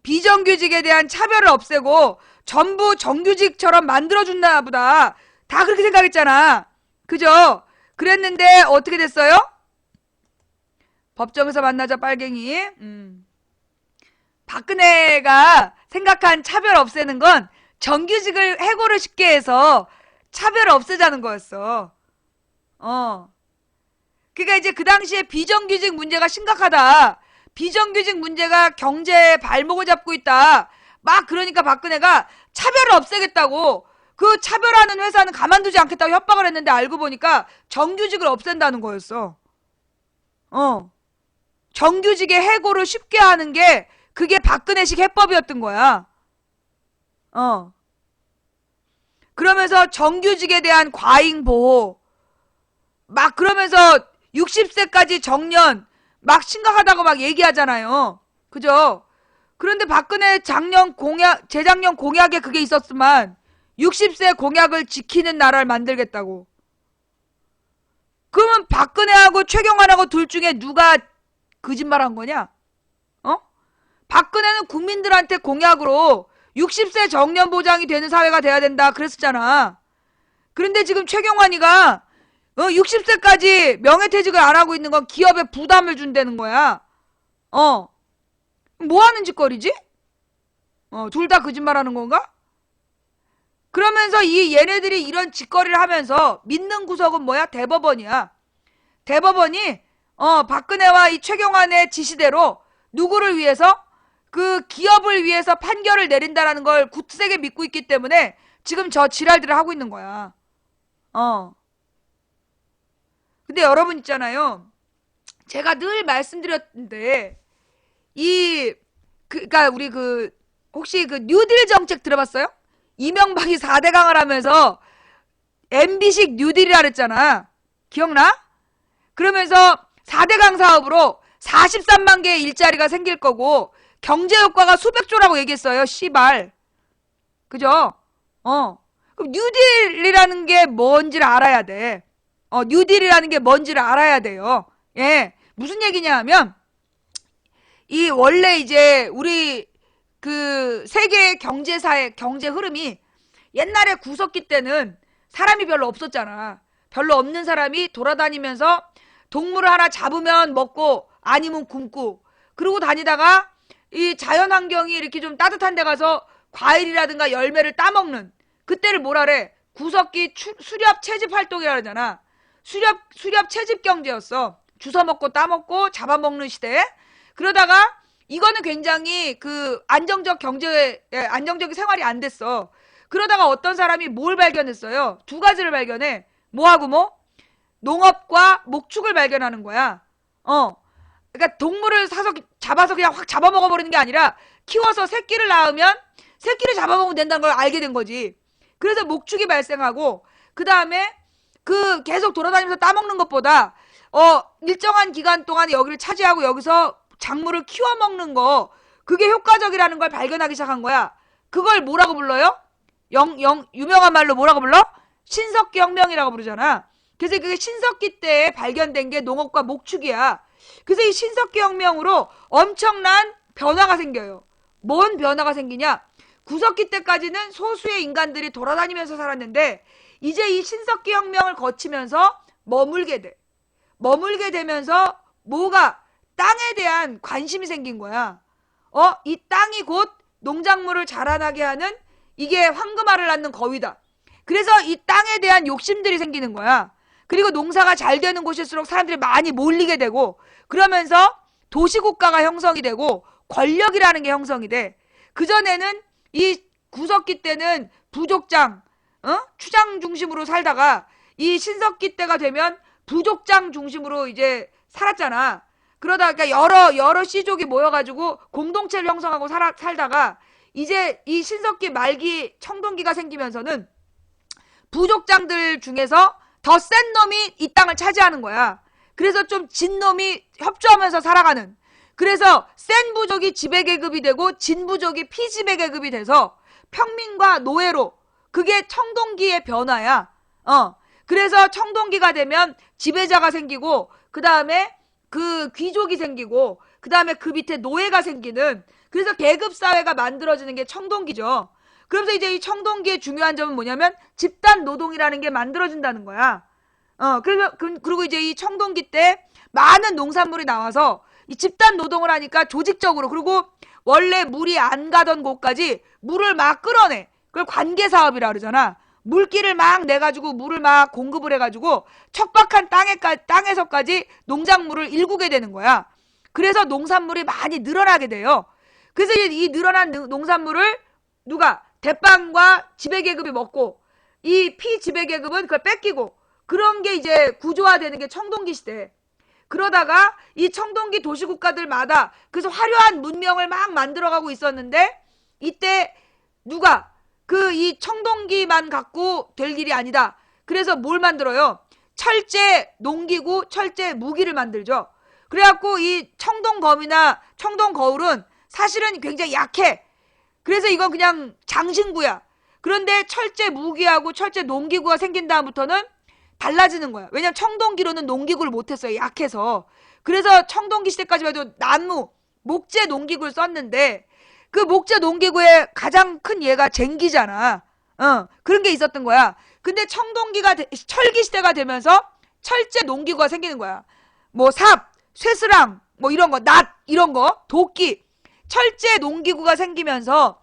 비정규직에 대한 차별을 없애고 전부 정규직처럼 만들어준다 보다. 다 그렇게 생각했잖아. 그죠? 그랬는데 어떻게 됐어요? 법정에서 만나자 빨갱이. 박근혜가 생각한 차별 없애는 건 정규직을 해고를 쉽게 해서 차별을 없애자는 거였어. 그러니까 이제 그 당시에 비정규직 문제가 심각하다. 비정규직 문제가 경제의 발목을 잡고 있다. 막 그러니까 박근혜가 차별을 없애겠다고, 그 차별하는 회사는 가만두지 않겠다고 협박을 했는데 알고 보니까 정규직을 없앤다는 거였어. 정규직의 해고를 쉽게 하는 게 그게 박근혜식 해법이었던 거야. 그러면서 정규직에 대한 과잉 보호 막 그러면서 60세까지 정년 막 심각하다고 막 얘기하잖아요. 그죠? 그런데 박근혜 재작년 공약에 그게 있었지만 60세 공약을 지키는 나라를 만들겠다고. 그러면 박근혜하고 최경환하고 둘 중에 누가 거짓말한 거냐? 박근혜는 국민들한테 공약으로 60세 정년 보장이 되는 사회가 돼야 된다 그랬었잖아. 그런데 지금 최경환이가 60세까지 명예퇴직을 안 하고 있는 건 기업에 부담을 준다는 거야. 뭐 하는 짓거리지? 둘 다 거짓말하는 건가? 그러면서 얘네들이 이런 짓거리를 하면서 믿는 구석은 뭐야? 대법원이야. 대법원이 박근혜와 이 최경환의 지시대로 누구를 위해서? 그 기업을 위해서 판결을 내린다라는 걸 굳세게 믿고 있기 때문에 지금 저 지랄들을 하고 있는 거야. 근데 여러분 있잖아요. 제가 늘 말씀드렸는데 그러니까 우리 혹시 뉴딜 정책 들어봤어요? 이명박이 4대강을 하면서 MB식 뉴딜이라 그랬잖아. 기억나? 그러면서 4대강 사업으로 43만 개의 일자리가 생길 거고 경제 효과가 수백조라고 얘기했어요. 씨발. 그죠? 그럼 뉴딜이라는 게 뭔지를 알아야 돼. 뉴딜이라는 게 뭔지를 알아야 돼요. 예. 무슨 얘기냐 하면 원래 이제 우리 세계의 경제 흐름이 옛날에 구석기 때는 사람이 별로 없었잖아. 별로 없는 사람이 돌아다니면서 동물을 하나 잡으면 먹고 아니면 굶고 그러고 다니다가 이 자연환경이 이렇게 좀 따뜻한 데 가서 과일이라든가 열매를 따먹는, 그때를 뭐라 그래? 구석기 수렵 채집 활동이라 그러잖아. 수렵 채집 경제였어. 주워먹고 따먹고 잡아먹는 시대. 그러다가 이거는 굉장히 안정적인 생활이 안 됐어. 그러다가 어떤 사람이 뭘 발견했어요? 두 가지를 발견해. 뭐하고 뭐? 농업과 목축을 발견하는 거야. 그러니까 동물을 잡아서 그냥 확 잡아먹어버리는 게 아니라 키워서 새끼를 낳으면 새끼를 잡아먹으면 된다는 걸 알게 된 거지. 그래서 목축이 발생하고, 그 다음에 계속 돌아다니면서 따먹는 것보다 일정한 기간 동안 여기를 차지하고 여기서 작물을 키워 먹는 거, 그게 효과적이라는 걸 발견하기 시작한 거야. 그걸 뭐라고 불러요? 유명한 말로 뭐라고 불러? 신석기 혁명이라고 부르잖아. 그래서 그게 신석기 때 발견된 게 농업과 목축이야. 그래서 이 신석기 혁명으로 엄청난 변화가 생겨요. 뭔 변화가 생기냐? 구석기 때까지는 소수의 인간들이 돌아다니면서 살았는데 이제 이 신석기 혁명을 거치면서 머물게 돼. 머물게 되면서 뭐가 땅에 대한 관심이 생긴 거야. 이 땅이 곧 농작물을 자라나게 하는 이게 황금알을 낳는 거위다. 그래서 이 땅에 대한 욕심들이 생기는 거야. 그리고 농사가 잘 되는 곳일수록 사람들이 많이 몰리게 되고 그러면서 도시국가가 형성이 되고 권력이라는 게 형성이 돼. 그전에는 이 구석기 때는 부족장, 추장 중심으로 살다가 이 신석기 때가 되면 부족장 중심으로 이제 살았잖아. 그러다가 여러 씨족이 모여가지고 공동체를 형성하고 살다가 이제 이 신석기 말기 청동기가 생기면서는 부족장들 중에서 더 센 놈이 이 땅을 차지하는 거야. 그래서 좀 진 놈이 협조하면서 살아가는. 그래서 센 부족이 지배계급이 되고 진 부족이 피지배계급이 돼서 평민과 노예로 그게 청동기의 변화야. 그래서 청동기가 되면 지배자가 생기고 그 다음에 그 귀족이 생기고 그 다음에 그 밑에 노예가 생기는 그래서 계급사회가 만들어지는 게 청동기죠. 그러면서 이제 이 청동기의 중요한 점은 뭐냐면 집단 노동이라는 게 만들어진다는 거야. 그리고 이제 이 청동기 때 많은 농산물이 나와서 이 집단 노동을 하니까 조직적으로 그리고 원래 물이 안 가던 곳까지 물을 막 끌어내. 그걸 관계사업이라 그러잖아. 물길을 막 내가지고 물을 막 공급을 해가지고 척박한 땅에서까지 농작물을 일구게 되는 거야. 그래서 농산물이 많이 늘어나게 돼요. 그래서 이 늘어난 농산물을 누가 대빵과 지배계급이 먹고 이 피지배계급은 그걸 뺏기고 그런 게 이제 구조화되는 게 청동기 시대. 그러다가 이 청동기 도시국가들마다 그래서 화려한 문명을 막 만들어가고 있었는데 이때 누가 이 청동기만 갖고 될 일이 아니다. 그래서 뭘 만들어요? 철제 농기구, 철제 무기를 만들죠. 그래갖고 이 청동검이나 청동거울은 사실은 굉장히 약해. 그래서 이건 그냥 장신구야. 그런데 철제 무기하고 철제 농기구가 생긴 다음부터는 달라지는 거야. 왜냐면 청동기로는 농기구를 못했어요. 약해서. 그래서 청동기 시대까지만 해도 나무, 목재 농기구를 썼는데 그 목재 농기구의 가장 큰 예가 쟁기잖아. 그런 게 있었던 거야. 근데 철기 시대가 되면서 철제 농기구가 생기는 거야. 뭐 삽, 쇠스랑, 뭐 이런 거, 낫, 이런 거, 도끼. 철제 농기구가 생기면서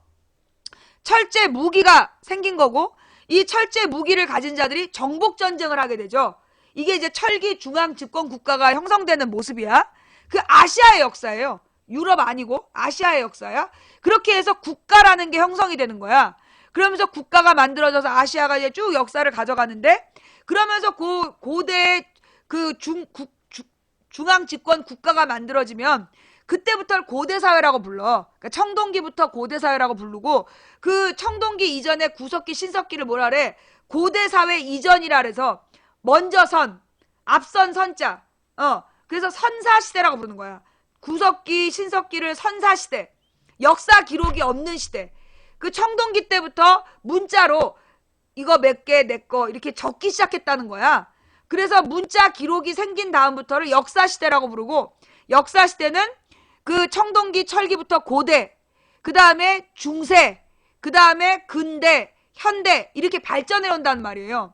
철제 무기가 생긴 거고 이 철제 무기를 가진 자들이 정복 전쟁을 하게 되죠. 이게 이제 철기 중앙 집권 국가가 형성되는 모습이야. 그 아시아의 역사예요. 유럽 아니고 아시아의 역사야. 그렇게 해서 국가라는 게 형성이 되는 거야. 그러면서 국가가 만들어져서 아시아가 이제 쭉 역사를 가져가는데 그러면서 고대 중앙 집권 국가가 만들어지면 그때부터를 고대사회라고 불러. 그러니까 청동기부터 고대사회라고 부르고 그 청동기 이전에 구석기, 신석기를 뭐라 그래? 고대사회 이전이라 그래서 먼저 앞선 선자. 그래서 선사시대라고 부르는 거야. 구석기, 신석기를 선사시대. 역사 기록이 없는 시대. 그 청동기 때부터 문자로 이거 몇 개, 내 거 이렇게 적기 시작했다는 거야. 그래서 문자 기록이 생긴 다음부터를 역사시대라고 부르고 역사시대는 그 청동기 철기부터 고대, 그 다음에 중세, 그 다음에 근대, 현대 이렇게 발전해 온다는 말이에요.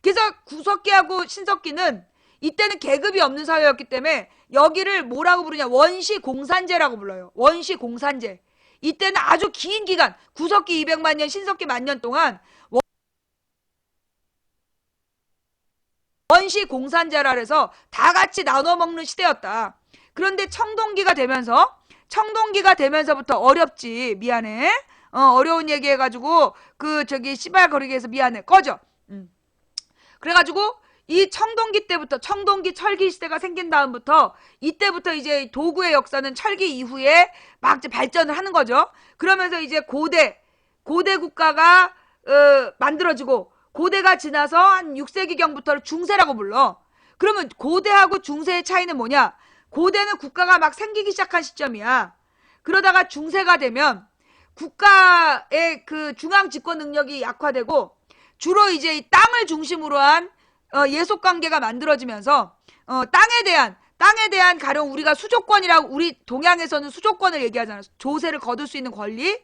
그래서 구석기하고 신석기는 이때는 계급이 없는 사회였기 때문에 여기를 뭐라고 부르냐 원시공산제라고 불러요. 원시공산제. 이때는 아주 긴 기간 구석기 200만 년, 신석기 10,000년 동안 원시공산제라 해서 다 같이 나눠 먹는 시대였다. 그런데 청동기가 되면서부터 어렵지. 미안해. 어려운 얘기 해가지고 씨발거리기해서 미안해. 꺼져. 그래가지고 이 청동기 때부터 청동기 철기 시대가 생긴 다음부터 이때부터 이제 도구의 역사는 철기 이후에 막 이제 발전을 하는 거죠. 그러면서 이제 고대 국가가 만들어지고 고대가 지나서 한 6세기경부터를 중세라고 불러. 그러면 고대하고 중세의 차이는 뭐냐? 고대는 국가가 막 생기기 시작한 시점이야. 그러다가 중세가 되면 국가의 그 중앙 집권 능력이 약화되고 주로 이제 이 땅을 중심으로 한 예속 관계가 만들어지면서 땅에 대한 가령 우리가 수조권이라고 우리 동양에서는 수조권을 얘기하잖아. 조세를 거둘 수 있는 권리.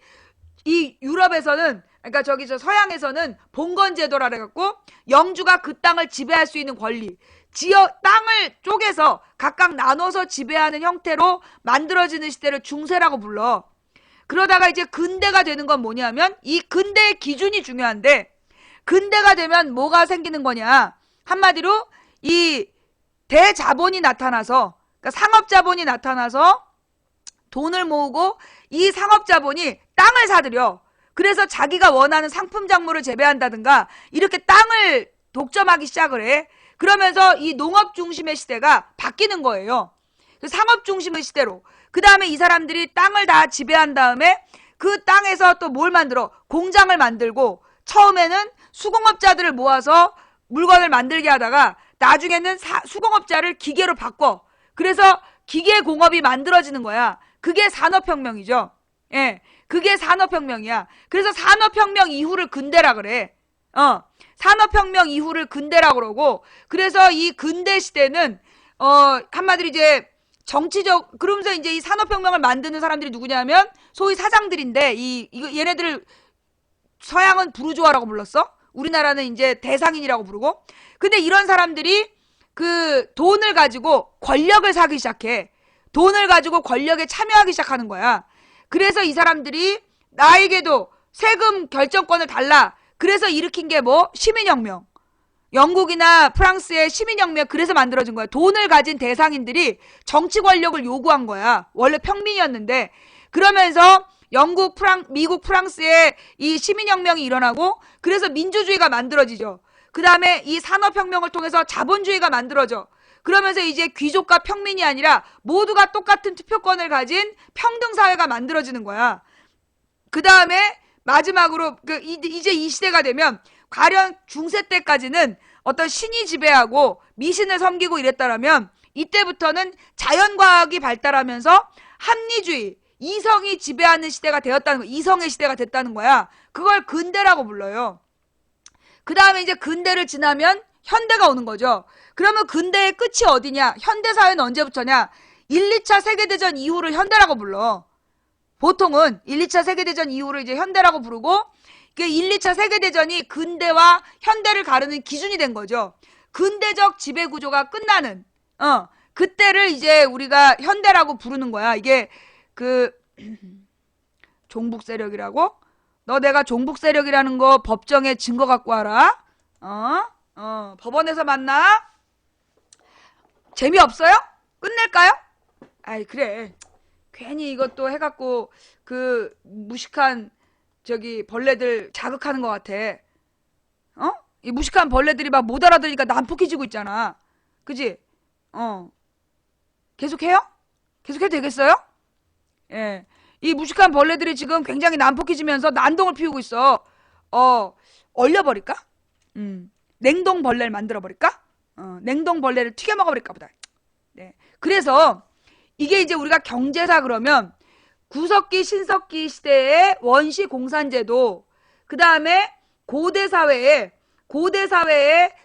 이 유럽에서는 그러니까 저기 저 서양에서는 봉건제도라 그래갖고 영주가 그 땅을 지배할 수 있는 권리, 지역 땅을 쪼개서 각각 나눠서 지배하는 형태로 만들어지는 시대를 중세라고 불러. 그러다가 이제 근대가 되는 건 뭐냐면 이 근대의 기준이 중요한데, 근대가 되면 뭐가 생기는 거냐? 한마디로 이 대자본이 나타나서, 그러니까 상업자본이 나타나서 돈을 모으고 이 상업자본이 땅을 사들여. 그래서 자기가 원하는 상품 작물을 재배한다든가 이렇게 땅을 독점하기 시작을 해. 그러면서 이 농업 중심의 시대가 바뀌는 거예요. 상업 중심의 시대로. 그 다음에 이 사람들이 땅을 다 지배한 다음에 그 땅에서 또 뭘 만들어? 공장을 만들고, 처음에는 수공업자들을 모아서 물건을 만들게 하다가 나중에는 수공업자를 기계로 바꿔. 그래서 기계공업이 만들어지는 거야. 그게 산업혁명이죠. 예, 그게 산업혁명이야. 그래서 산업혁명 이후를 근대라 그래. 산업혁명 이후를 근대라 그러고, 그래서 이 근대 시대는 한마디로 이제 정치적, 그러면서 이제 이 산업혁명을 만드는 사람들이 누구냐면 소위 사장들인데, 이거 얘네들을 서양은 부르주아라고 불렀어. 우리나라는 이제 대상인이라고 부르고. 근데 이런 사람들이 그 돈을 가지고 권력을 사기 시작해. 돈을 가지고 권력에 참여하기 시작하는 거야. 그래서 이 사람들이 나에게도 세금 결정권을 달라. 그래서 일으킨 게 뭐? 시민혁명. 영국이나 프랑스의 시민혁명, 그래서 만들어진 거야. 돈을 가진 대상인들이 정치 권력을 요구한 거야. 원래 평민이었는데. 그러면서 영국, 미국, 프랑스의 이 시민혁명이 일어나고, 그래서 민주주의가 만들어지죠. 그 다음에 이 산업혁명을 통해서 자본주의가 만들어져. 그러면서 이제 귀족과 평민이 아니라 모두가 똑같은 투표권을 가진 평등사회가 만들어지는 거야. 그 다음에 마지막으로 이제 이 시대가 되면, 가령 중세 때까지는 어떤 신이 지배하고 미신을 섬기고 이랬다라면, 이때부터는 자연과학이 발달하면서 합리주의, 이성이 지배하는 시대가 되었다는 거야. 이성의 시대가 됐다는 거야. 그걸 근대라고 불러요. 그 다음에 이제 근대를 지나면 현대가 오는 거죠. 그러면 근대의 끝이 어디냐? 현대사회는 언제부터냐? 1, 2차 세계대전 이후를 현대라고 불러. 보통은 1, 2차 세계대전 이후를 이제 현대라고 부르고, 1, 2차 세계대전이 근대와 현대를 가르는 기준이 된 거죠. 근대적 지배구조가 끝나는, 그때를 이제 우리가 현대라고 부르는 거야. 이게 종북 세력이라고? 너 내가 종북 세력이라는 거 법정에 증거 갖고 와라. 법원에서 만나? 재미없어요? 끝낼까요? 아이, 그래. 괜히 이것도 해갖고 무식한 저기 벌레들 자극하는 것 같아. 이 무식한 벌레들이 막 못 알아들으니까 난폭해지고 있잖아. 그지? 계속해요? 계속해도 되겠어요? 예. 이 무식한 벌레들이 지금 굉장히 난폭해지면서 난동을 피우고 있어. 얼려버릴까? 냉동 벌레를 만들어버릴까? 냉동 벌레를 튀겨 먹어버릴까 보다. 네. 그래서 이게 이제 우리가 경제사 그러면 구석기, 신석기 시대의 원시 공산제도, 그 다음에 고대 사회에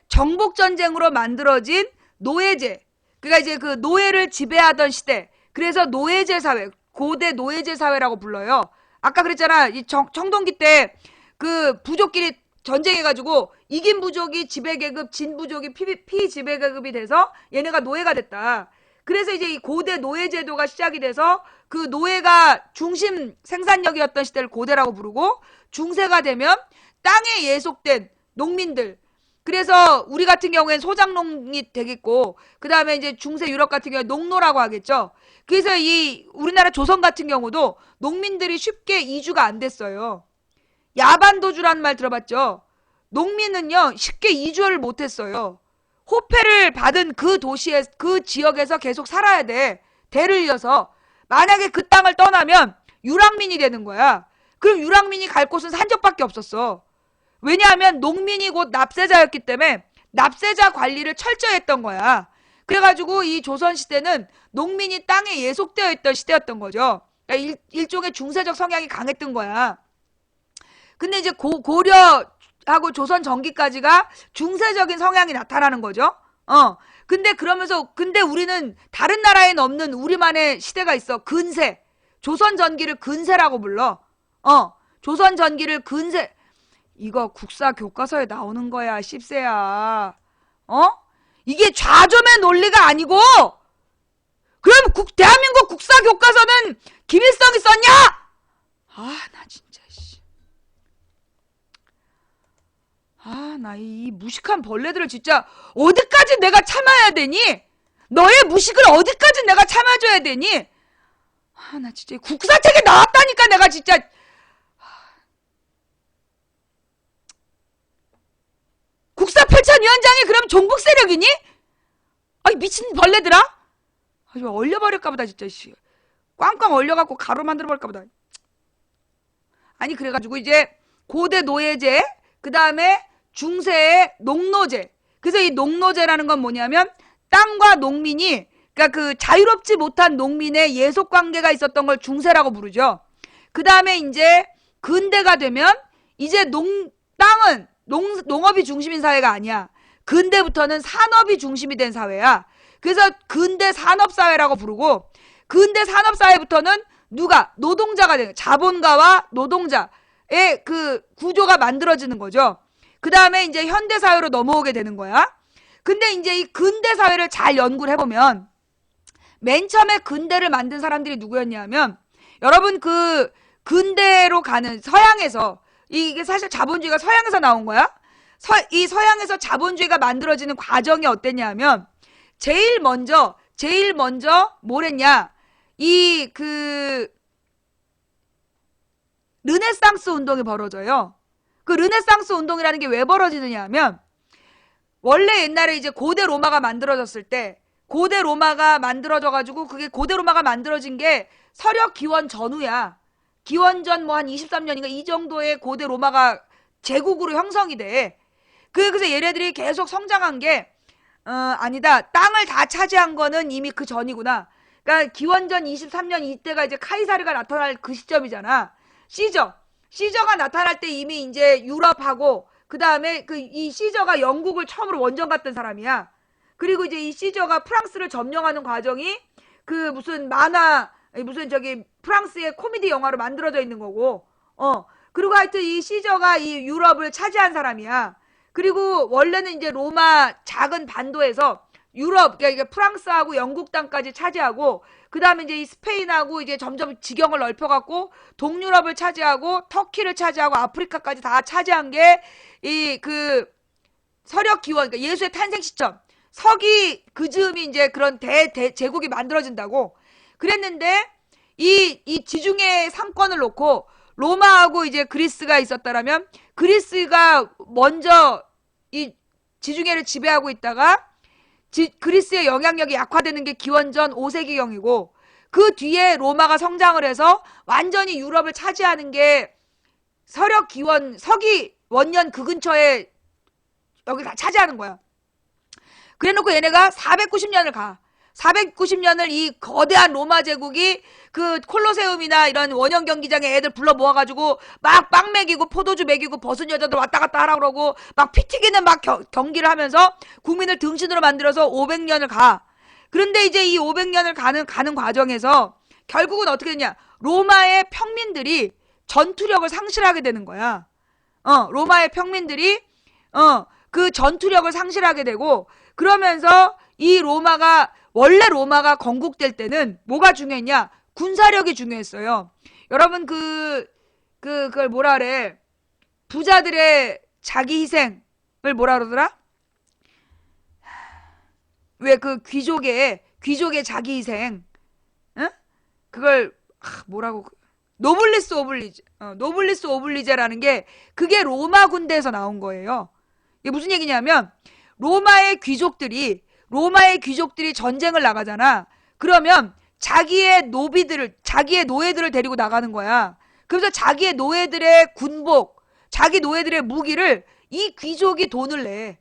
정복전쟁으로 만들어진 노예제, 그러니까 이제 그 노예를 지배하던 시대, 그래서 노예제 사회, 고대 노예제 사회라고 불러요. 아까 그랬잖아. 이 청동기 때 그 부족끼리 전쟁해가지고 이긴 부족이 지배계급, 진 부족이 피지배계급이 돼서 얘네가 노예가 됐다. 그래서 이제 이 고대 노예제도가 시작이 돼서 그 노예가 중심 생산력이었던 시대를 고대라고 부르고, 중세가 되면 땅에 예속된 농민들, 그래서 우리 같은 경우엔 소작농이 되겠고, 그 다음에 이제 중세 유럽 같은 경우에 농노라고 하겠죠. 그래서 이 우리나라 조선 같은 경우도 농민들이 쉽게 이주가 안 됐어요. 야반도주라는 말 들어봤죠? 농민은요 쉽게 이주를 못했어요. 호패를 받은 그 도시에, 그 지역에서 계속 살아야 돼. 대를 이어서. 만약에 그 땅을 떠나면 유랑민이 되는 거야. 그럼 유랑민이 갈 곳은 산적밖에 없었어. 왜냐하면 농민이 곧 납세자였기 때문에 납세자 관리를 철저히 했던 거야. 그래가지고 이 조선시대는 농민이 땅에 예속되어 있던 시대였던 거죠. 그러니까 일종의 중세적 성향이 강했던 거야. 근데 이제 고려하고 조선 전기까지가 중세적인 성향이 나타나는 거죠. 근데 우리는 다른 나라에는 없는 우리만의 시대가 있어. 근세. 조선 전기를 근세라고 불러. 조선 전기를 근세. 이거 국사 교과서에 나오는 거야, 씹새야. 어? 이게 좌점의 논리가 아니고, 그럼 대한민국 국사 교과서는 김일성이 썼냐? 아, 나 진짜, 씨. 아, 나 이 무식한 벌레들을 진짜 어디까지 내가 참아야 되니? 너의 무식을 어디까지 내가 참아줘야 되니? 아, 나 진짜 국사책에 나왔다니까 내가 진짜. 국사펼찬위원장이 그럼 종북 세력이니? 아이 미친 벌레들아? 아, 얼려버릴까 보다 진짜. 씨. 꽝꽝 얼려갖고 가루 만들어버릴까 보다. 아니 그래가지고 이제 고대 노예제, 그 다음에 중세의 농노제. 그래서 이 농노제라는 건 뭐냐면 땅과 농민이, 그러니까 그 자유롭지 못한 농민의 예속 관계가 있었던 걸 중세라고 부르죠. 그 다음에 이제 근대가 되면 이제 땅은 농업이 중심인 사회가 아니야. 근대부터는 산업이 중심이 된 사회야. 그래서 근대 산업사회라고 부르고, 근대 산업사회부터는 누가? 노동자가 되는, 자본가와 노동자의 그 구조가 만들어지는 거죠. 그 다음에 이제 현대사회로 넘어오게 되는 거야. 근데 이제 이 근대사회를 잘 연구를 해보면, 맨 처음에 근대를 만든 사람들이 누구였냐면, 여러분 그 근대로 가는 서양에서, 이게 사실 자본주의가 서양에서 나온 거야. 이 서양에서 자본주의가 만들어지는 과정이 어땠냐면, 제일 먼저 뭘 했냐? 이 르네상스 운동이 벌어져요. 그 르네상스 운동이라는 게 왜 벌어지느냐 하면, 원래 옛날에 이제 고대 로마가 만들어졌을 때, 고대 로마가 만들어져가지고, 그게 고대 로마가 만들어진 게 서력 기원 전후야. 기원전 뭐 한 23년인가 이 정도의 고대 로마가 제국으로 형성이 돼. 그래서 얘네들이 계속 성장한 게, 아니다. 땅을 다 차지한 거는 이미 그 전이구나. 그러니까 기원전 23년 이때가 이제 카이사르가 나타날 그 시점이잖아. 시저가 나타날 때 이미 이제 유럽하고, 그 다음에 이 시저가 영국을 처음으로 원정 갔던 사람이야. 그리고 이제 이 시저가 프랑스를 점령하는 과정이 그 무슨 프랑스의 코미디 영화로 만들어져 있는 거고, 그리고 하여튼 이 시저가 이 유럽을 차지한 사람이야. 그리고 원래는 이제 로마 작은 반도에서 유럽, 그러니까 프랑스하고 영국 땅까지 차지하고, 그 다음에 이제 이 스페인하고 이제 점점 지경을 넓혀갖고, 동유럽을 차지하고, 터키를 차지하고, 아프리카까지 다 차지한 게, 서력 기원, 그러니까 예수의 탄생 시점, 서기 그 즈음이 이제 그런 제국이 만들어진다고. 그랬는데, 이 지중해 상권을 놓고, 로마하고 이제 그리스가 있었다라면, 그리스가 먼저 이 지중해를 지배하고 있다가, 그리스의 영향력이 약화되는 게 기원전 5세기경이고, 그 뒤에 로마가 성장을 해서 완전히 유럽을 차지하는 게 서기 원년 그 근처에 여기 다 차지하는 거야. 그래 놓고 얘네가 490년을 가. 490년을 이 거대한 로마 제국이 그 콜로세움이나 이런 원형 경기장에 애들 불러 모아가지고 막 빵 먹이고 포도주 먹이고 벗은 여자들 왔다 갔다 하라 그러고 막 피 튀기는 막 경기를 하면서 국민을 등신으로 만들어서 500년을 가. 그런데 이제 이 500년을 가는 과정에서 결국은 어떻게 되냐? 로마의 평민들이 전투력을 상실하게 되는 거야. 로마의 평민들이 그 전투력을 상실하게 되고, 그러면서 이 원래 로마가 건국될 때는 뭐가 중요했냐? 군사력이 중요했어요. 여러분 그걸 뭐라 그래? 부자들의 자기 희생을 뭐라 그러더라? 왜 그 귀족의 자기 희생? 응? 그걸 뭐라고? 노블리스 오블리제라는 게 그게 로마 군대에서 나온 거예요. 이게 무슨 얘기냐면 로마의 귀족들이 전쟁을 나가잖아. 그러면 자기의 노예들을 데리고 나가는 거야. 그래서 자기의 노예들의 군복, 자기 노예들의 무기를 이 귀족이 돈을 내.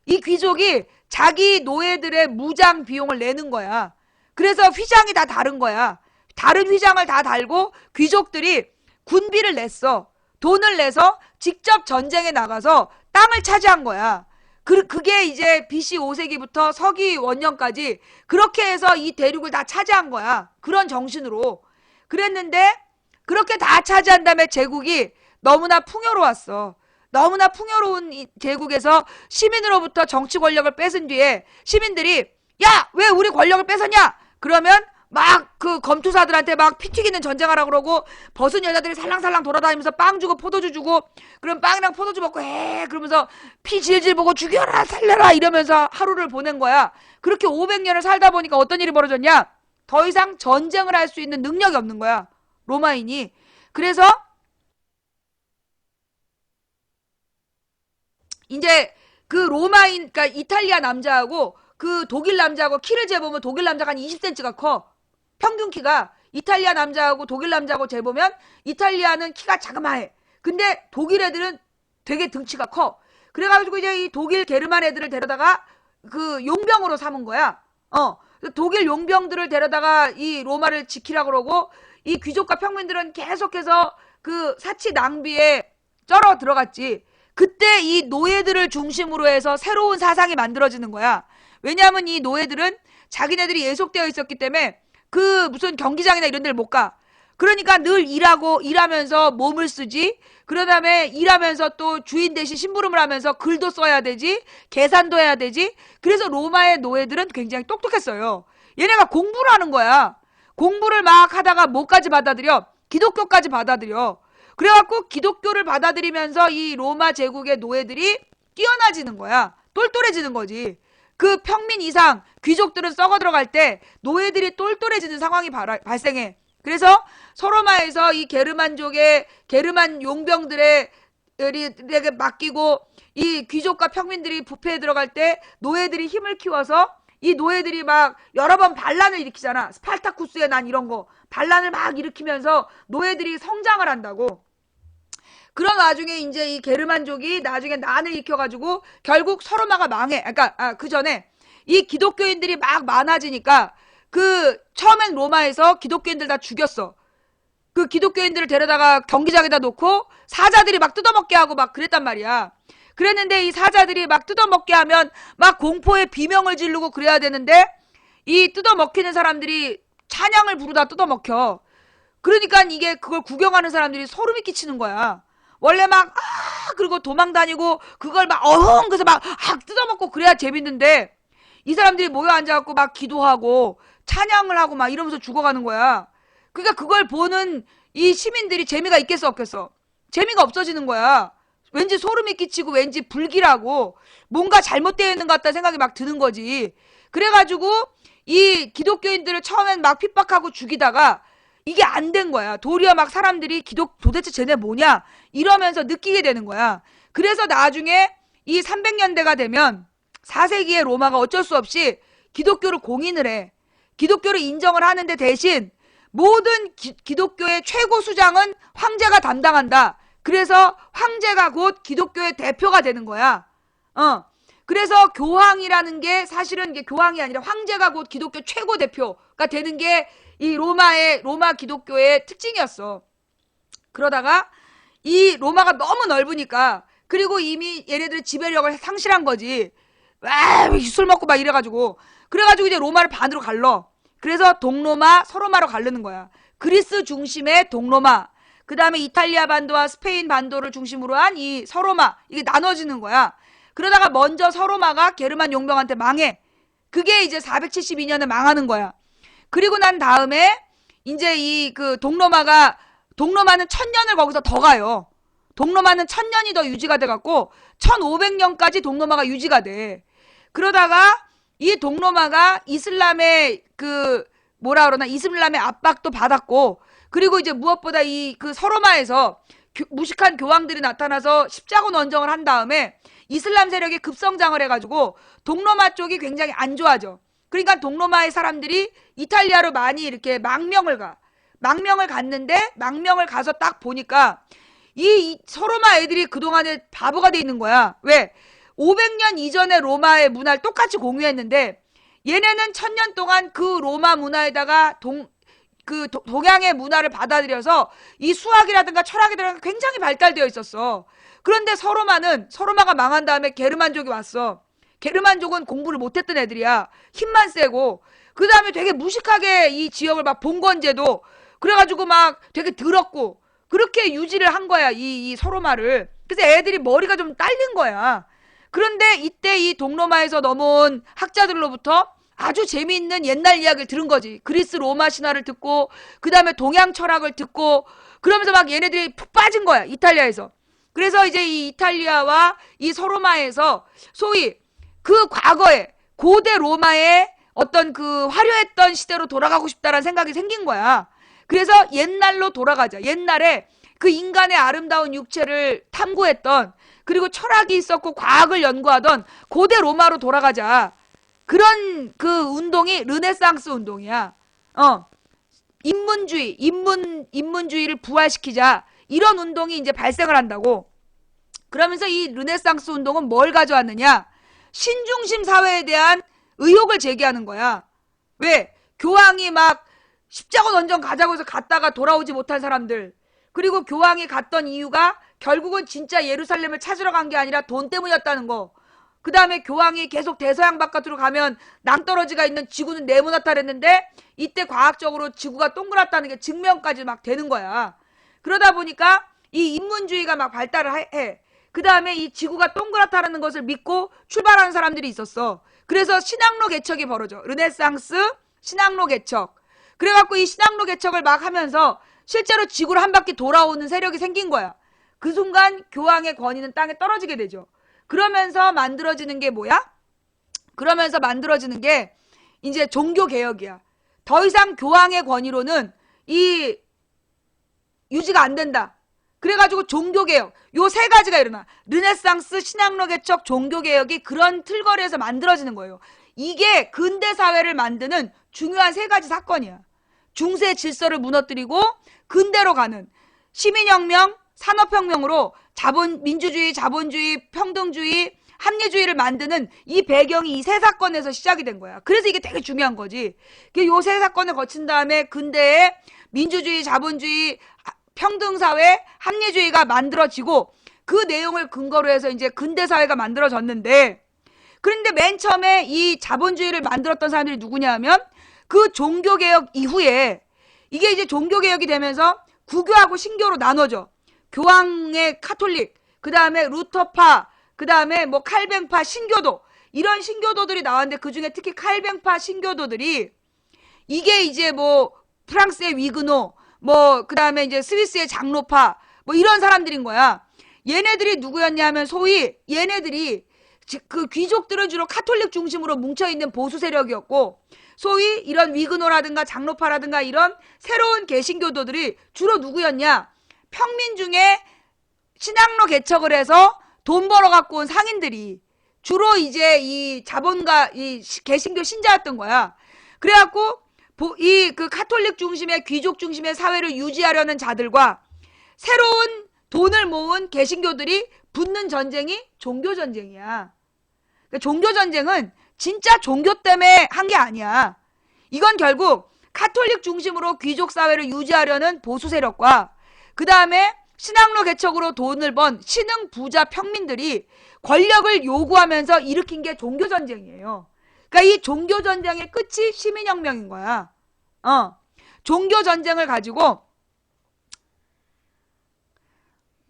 이 귀족이 자기 노예들의 무장 비용을 내는 거야. 그래서 휘장이 다 다른 거야. 다른 휘장을 다 달고 귀족들이 군비를 냈어. 돈을 내서 직접 전쟁에 나가서 땅을 차지한 거야. 그게 이제 BC 5세기부터 서기 원년까지 그렇게 해서 이 대륙을 다 차지한 거야. 그런 정신으로. 그랬는데 그렇게 다 차지한 다음에 제국이 너무나 풍요로웠어. 너무나 풍요로운 이 제국에서 시민으로부터 정치 권력을 뺏은 뒤에 시민들이 야, 왜 우리 권력을 뺏었냐? 그러면 막 그 검투사들한테 막 피 튀기는 전쟁하라 그러고 벗은 여자들이 살랑살랑 돌아다니면서 빵 주고 포도주 주고 그럼 빵이랑 포도주 먹고 에 그러면서 피 질질 보고 죽여라 살려라 이러면서 하루를 보낸 거야. 그렇게 500년을 살다 보니까 어떤 일이 벌어졌냐? 더 이상 전쟁을 할 수 있는 능력이 없는 거야. 로마인이. 그래서 이제 그 로마인, 그러니까 이탈리아 남자하고 그 독일 남자하고 키를 재보면 독일 남자가 한 20cm가 커. 평균 키가. 이탈리아 남자하고 독일 남자하고 재보면 이탈리아는 키가 자그마해. 근데 독일 애들은 되게 등치가 커. 그래가지고 이제 이 독일 게르만 애들을 데려다가 그 용병으로 삼은 거야. 독일 용병들을 데려다가 이 로마를 지키라 그러고 이 귀족과 평민들은 계속해서 그 사치 낭비에 쩔어 들어갔지. 그때 이 노예들을 중심으로 해서 새로운 사상이 만들어지는 거야. 왜냐하면 이 노예들은 자기네들이 예속되어 있었기 때문에 그 무슨 경기장이나 이런 데를 못 가. 그러니까 늘 일하면서 몸을 쓰지. 그런 다음에 일하면서 또 주인 대신 심부름을 하면서 글도 써야 되지. 계산도 해야 되지. 그래서 로마의 노예들은 굉장히 똑똑했어요. 얘네가 공부를 하는 거야. 공부를 막 하다가 뭐까지 받아들여? 기독교까지 받아들여. 그래갖고 기독교를 받아들이면서 이 로마 제국의 노예들이 뛰어나지는 거야. 똘똘해지는 거지. 그 평민 이상 귀족들은 썩어 들어갈 때 노예들이 똘똘해지는 상황이 발생해. 그래서 서로마에서 이 게르만족의 게르만 용병들에게 맡기고 이 귀족과 평민들이 부패에 들어갈 때 노예들이 힘을 키워서 이 노예들이 막 여러 번 반란을 일으키잖아. 스파르타쿠스의 난 이런 거 반란을 막 일으키면서 노예들이 성장을 한다고. 그런 와중에 이제 이 게르만족이 나중에 난을 일으켜가지고 결국 서로마가 망해. 그러니까 그 전에 이 기독교인들이 막 많아지니까 그 처음엔 로마에서 기독교인들 다 죽였어. 그 기독교인들을 데려다가 경기장에다 놓고 사자들이 막 뜯어먹게 하고 막 그랬단 말이야. 그랬는데 이 사자들이 막 뜯어먹게 하면 막 공포에 비명을 지르고 그래야 되는데 이 뜯어먹히는 사람들이 찬양을 부르다 뜯어먹혀. 그러니까 이게 그걸 구경하는 사람들이 소름이 끼치는 거야. 원래 막 그리고 도망다니고 그걸 막 그래서 막 뜯어먹고 그래야 재밌는데 이 사람들이 모여 앉아갖고 막 기도하고 찬양을 하고 막 이러면서 죽어가는 거야. 그러니까 그걸 보는 이 시민들이 재미가 있겠어 없겠어? 재미가 없어지는 거야. 왠지 소름이 끼치고 왠지 불길하고 뭔가 잘못되어 있는 것 같다는 생각이 막 드는 거지. 그래가지고 이 기독교인들을 처음엔 막 핍박하고 죽이다가 이게 안 된 거야. 도리어 막 사람들이 도대체 쟤네 뭐냐 이러면서 느끼게 되는 거야. 그래서 나중에 이 300년대가 되면 4세기의 로마가 어쩔 수 없이 기독교를 공인을 해. 기독교를 인정을 하는데 대신 모든 기독교의 최고 수장은 황제가 담당한다. 그래서 황제가 곧 기독교의 대표가 되는 거야. 그래서 교황이라는 게 사실은 이게 교황이 아니라 황제가 곧 기독교 최고 대표가 되는 게 이 로마 기독교의 특징이었어. 그러다가 이 로마가 너무 넓으니까 그리고 이미 얘네들의 지배력을 상실한 거지. 술 먹고 막 이래가지고 그래가지고 이제 로마를 반으로 갈러. 그래서 동로마, 서로마로 가르는 거야. 그리스 중심의 동로마, 그 다음에 이탈리아 반도와 스페인 반도를 중심으로 한 이 서로마, 이게 나눠지는 거야. 그러다가 먼저 서로마가 게르만 용병한테 망해. 그게 이제 472년에 망하는 거야. 그리고 난 다음에 이제 이 그 동로마는 1000년을 거기서 더 가요. 동로마는 1000년이 더 유지가 돼갖고 1500년까지 동로마가 유지가 돼. 그러다가 이 동로마가 이슬람의 이슬람의 압박도 받았고, 그리고 이제 무엇보다 이 그 서로마에서 무식한 교황들이 나타나서 십자군 원정을 한 다음에 이슬람 세력이 급성장을 해가지고 동로마 쪽이 굉장히 안 좋아져. 그러니까 동로마의 사람들이 이탈리아로 많이 이렇게 망명을 갔는데 망명을 가서 딱 보니까 이 서로마 애들이 그동안에 바보가 돼 있는 거야. 왜? 500년 이전의 로마의 문화를 똑같이 공유했는데 얘네는 1000년 동안 그 로마 문화에다가 동양의 문화를 받아들여서 이 수학이라든가 철학이라든가 굉장히 발달되어 있었어. 그런데 서로마가 망한 다음에 게르만족이 왔어. 게르만족은 공부를 못했던 애들이야. 힘만 세고. 그 다음에 되게 무식하게 이 지역을 막 봉건제도 그래가지고 막 되게 더럽고 그렇게 유지를 한 거야, 이 서로마를. 그래서 애들이 머리가 좀 딸린 거야. 그런데 이때 이 동로마에서 넘어온 학자들로부터 아주 재미있는 옛날 이야기를 들은 거지. 그리스 로마 신화를 듣고 그 다음에 동양 철학을 듣고 그러면서 막 얘네들이 푹 빠진 거야, 이탈리아에서. 그래서 이제 이 이탈리아와 이 서로마에서 소위 그 과거에 고대 로마의 어떤 그 화려했던 시대로 돌아가고 싶다라는 생각이 생긴 거야. 그래서 옛날로 돌아가자. 옛날에 그 인간의 아름다운 육체를 탐구했던, 그리고 철학이 있었고 과학을 연구하던 고대 로마로 돌아가자. 그런 그 운동이 르네상스 운동이야. 인문주의를 부활시키자. 이런 운동이 이제 발생을 한다고. 그러면서 이 르네상스 운동은 뭘 가져왔느냐? 신중심 사회에 대한 의혹을 제기하는 거야. 왜? 교황이 막 십자군 원정 가자고 해서 갔다가 돌아오지 못한 사람들, 그리고 교황이 갔던 이유가 결국은 진짜 예루살렘을 찾으러 간 게 아니라 돈 때문이었다는 거. 그 다음에 교황이 계속 대서양 바깥으로 가면 낭떠러지가 있는 지구는 네모나다 그랬는데 이때 과학적으로 지구가 동그랗다는 게 증명까지 막 되는 거야. 그러다 보니까 이 인문주의가 막 발달을 해. 그 다음에 이 지구가 동그랗다는 것을 믿고 출발하는 사람들이 있었어. 그래서 신앙로 개척이 벌어져. 르네상스 신앙로 개척. 그래갖고 이 신앙로 개척을 막 하면서 실제로 지구를 한 바퀴 돌아오는 세력이 생긴 거야. 그 순간 교황의 권위는 땅에 떨어지게 되죠. 그러면서 만들어지는 게 뭐야? 그러면서 만들어지는 게 이제 종교개혁이야. 더 이상 교황의 권위로는 이 유지가 안 된다. 그래가지고 종교개혁, 요 세 가지가 일어나. 르네상스, 신앙로 개척, 종교개혁이 그런 틀거리에서 만들어지는 거예요. 이게 근대 사회를 만드는 중요한 세 가지 사건이야. 중세 질서를 무너뜨리고 근대로 가는 시민혁명, 산업혁명으로 민주주의, 자본주의, 평등주의, 합리주의를 만드는 이 배경이 이 세 사건에서 시작이 된 거야. 그래서 이게 되게 중요한 거지. 요 세 사건을 거친 다음에 근대에 민주주의, 자본주의, 평등사회, 합리주의가 만들어지고 그 내용을 근거로 해서 이제 근대사회가 만들어졌는데, 그런데 맨 처음에 이 자본주의를 만들었던 사람들이 누구냐 하면 그 종교개혁 이후에 이게 이제 종교개혁이 되면서 구교하고 신교로 나눠져. 교황의 카톨릭, 그 다음에 루터파, 그 다음에 뭐 칼뱅파, 신교도, 이런 신교도들이 나왔는데 그 중에 특히 칼뱅파 신교도들이 이게 이제 뭐 프랑스의 위그노, 뭐 그 다음에 이제 스위스의 장로파, 뭐 이런 사람들인 거야. 얘네들이 누구였냐 하면 소위 얘네들이 그 귀족들은 주로 카톨릭 중심으로 뭉쳐있는 보수 세력이었고, 소위 이런 위그노라든가 장로파라든가 이런 새로운 개신교도들이 주로 누구였냐? 평민 중에 신앙로 개척을 해서 돈 벌어 갖고 온 상인들이 주로 이제 이 자본가, 이 개신교 신자였던 거야. 그래갖고 이 그 카톨릭 중심의 귀족 중심의 사회를 유지하려는 자들과 새로운 돈을 모은 개신교들이 붙는 전쟁이 종교 전쟁이야. 그러니까 종교 전쟁은 진짜 종교 때문에 한 게 아니야. 이건 결국 카톨릭 중심으로 귀족 사회를 유지하려는 보수 세력과 그 다음에 신앙로 개척으로 돈을 번 신흥 부자 평민들이 권력을 요구하면서 일으킨 게 종교 전쟁이에요. 그러니까 이 종교 전쟁의 끝이 시민혁명인 거야. 종교 전쟁을 가지고,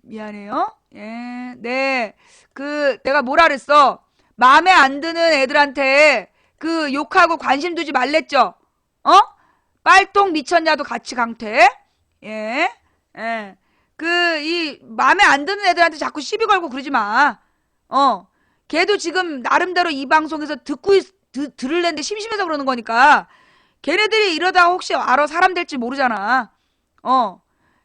미안해요. 예, 네. 내가 뭐라 그랬어? 마음에 안 드는 애들한테 그 욕하고 관심 두지 말랬죠? 빨통 미쳤냐도 같이 강퇴. 예. 예. 이 마음에 안 드는 애들한테 자꾸 시비 걸고 그러지 마. 걔도 지금 나름대로 이 방송에서 들을랜데 심심해서 그러는 거니까. 걔네들이 이러다가 혹시 알아 사람 될지 모르잖아.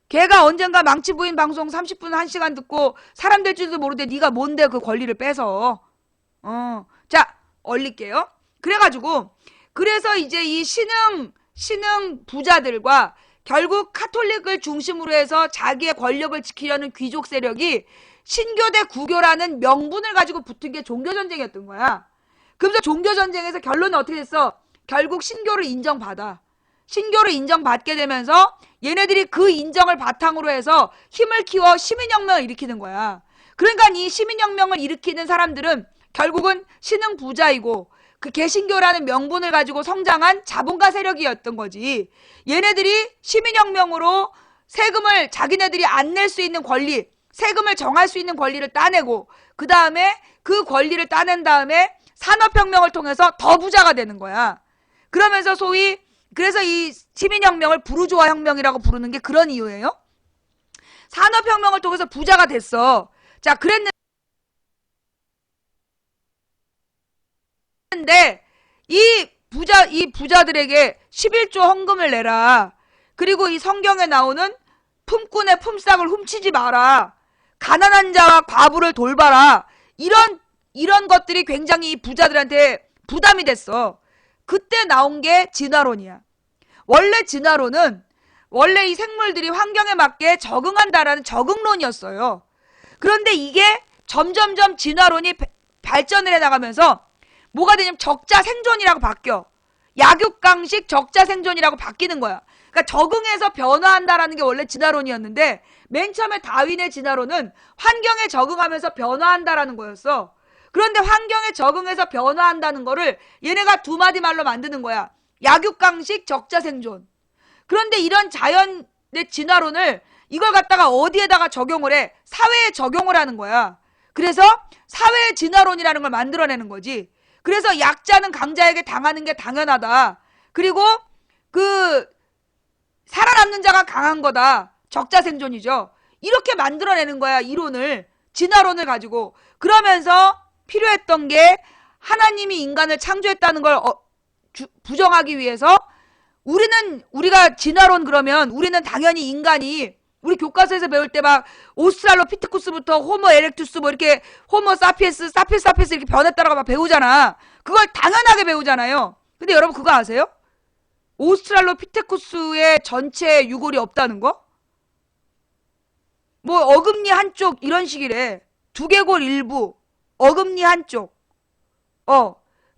걔가 언젠가 망치 부인 방송 30분 1시간 듣고 사람 될 줄도 모르는데 네가 뭔데 그 권리를 뺏어. 자, 얼릴게요. 그래서 이제 이 신흥 부자들과 결국 카톨릭을 중심으로 해서 자기의 권력을 지키려는 귀족 세력이 신교 대 구교라는 명분을 가지고 붙은 게 종교전쟁이었던 거야. 그래서 종교전쟁에서 결론은 어떻게 됐어? 결국 신교를 인정받아. 신교를 인정받게 되면서 얘네들이 그 인정을 바탕으로 해서 힘을 키워 시민혁명을 일으키는 거야. 그러니까 이 시민혁명을 일으키는 사람들은 결국은 신흥 부자이고 그 개신교라는 명분을 가지고 성장한 자본가 세력이었던 거지. 얘네들이 시민혁명으로 세금을 자기네들이 안 낼 수 있는 권리, 세금을 정할 수 있는 권리를 따내고, 그 다음에 그 권리를 따낸 다음에 산업혁명을 통해서 더 부자가 되는 거야. 그러면서 소위, 그래서 이 시민혁명을 부르주아 혁명이라고 부르는 게 그런 이유예요. 산업혁명을 통해서 부자가 됐어. 자, 그랬는데 이 부자들에게 11조 헌금을 내라. 그리고 이 성경에 나오는 품꾼의 품삯을 훔치지 마라. 가난한 자와 과부를 돌봐라. 이런 것들이 굉장히 이 부자들한테 부담이 됐어. 그때 나온 게 진화론이야. 원래 진화론은 원래 이 생물들이 환경에 맞게 적응한다라는 적응론이었어요. 그런데 이게 점점점 진화론이 발전을 해나가면서 뭐가 되냐면 적자 생존이라고 바뀌어. 약육강식 적자 생존이라고 바뀌는 거야. 그러니까 적응해서 변화한다라는 게 원래 진화론이었는데 맨 처음에 다윈의 진화론은 환경에 적응하면서 변화한다라는 거였어. 그런데 환경에 적응해서 변화한다는 거를 얘네가 두 마디 말로 만드는 거야. 약육강식 적자 생존. 그런데 이런 자연의 진화론을 이걸 갖다가 어디에다가 적용을 해? 사회에 적용을 하는 거야. 그래서 사회의 진화론이라는 걸 만들어내는 거지. 그래서 약자는 강자에게 당하는 게 당연하다. 그리고 살아남는 자가 강한 거다. 적자 생존이죠. 이렇게 만들어내는 거야. 이론을. 진화론을 가지고. 그러면서 필요했던 게 하나님이 인간을 창조했다는 걸 부정하기 위해서 우리가 진화론 그러면 우리는 당연히 인간이 우리 교과서에서 배울 때 막 오스트랄로피테쿠스부터 호모 에렉투스 뭐 이렇게 호모 사피엔스 이렇게 변했다라고 막 배우잖아. 그걸 당연하게 배우잖아요. 근데 여러분 그거 아세요? 오스트랄로피테쿠스의 전체 유골이 없다는 거? 뭐 어금니 한쪽 이런 식이래. 두개골 일부, 어금니 한쪽.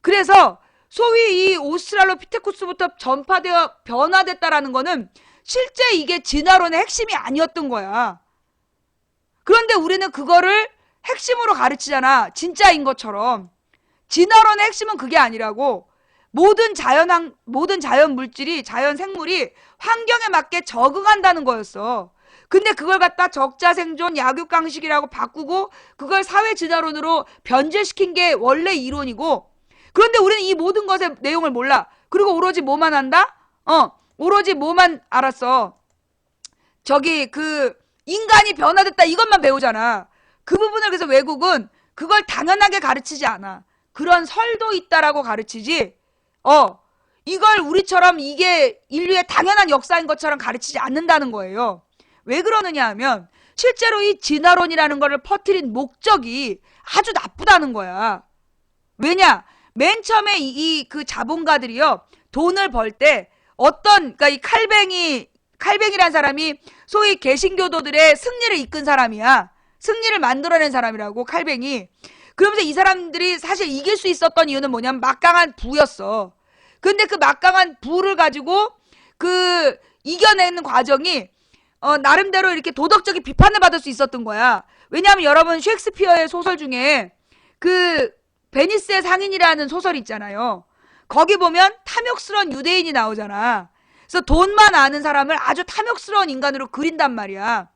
그래서 소위 이 오스트랄로피테쿠스부터 전파되어 변화됐다라는 거는 실제 이게 진화론의 핵심이 아니었던 거야. 그런데 우리는 그거를 핵심으로 가르치잖아. 진짜인 것처럼. 진화론의 핵심은 그게 아니라고. 모든 자연 물질이, 자연 생물이 환경에 맞게 적응한다는 거였어. 근데 그걸 갖다 적자 생존, 약육강식이라고 바꾸고 그걸 사회 진화론으로 변질시킨 게 원래 이론이고, 그런데 우리는 이 모든 것의 내용을 몰라. 그리고 오로지 뭐만 한다? 오로지 뭐만 알았어. 인간이 변화됐다 이것만 배우잖아. 그 부분을 그래서 외국은 그걸 당연하게 가르치지 않아. 그런 설도 있다라고 가르치지. 이걸 우리처럼 이게 인류의 당연한 역사인 것처럼 가르치지 않는다는 거예요. 왜 그러느냐 하면 실제로 이 진화론이라는 거를 퍼뜨린 목적이 아주 나쁘다는 거야. 왜냐? 맨 처음에 그 자본가들이요. 돈을 벌 때 그러니까 이 칼뱅이란 사람이 소위 개신교도들의 승리를 이끈 사람이야. 승리를 만들어낸 사람이라고, 칼뱅이. 그러면서 이 사람들이 사실 이길 수 있었던 이유는 뭐냐면 막강한 부였어. 근데 그 막강한 부를 가지고 이겨내는 과정이 나름대로 이렇게 도덕적인 비판을 받을 수 있었던 거야. 왜냐하면 여러분 셰익스피어의 소설 중에 베니스의 상인이라는 소설이 있잖아요. 거기 보면 탐욕스러운 유대인이 나오잖아. 그래서 돈만 아는 사람을 아주 탐욕스러운 인간으로 그린단 말이야.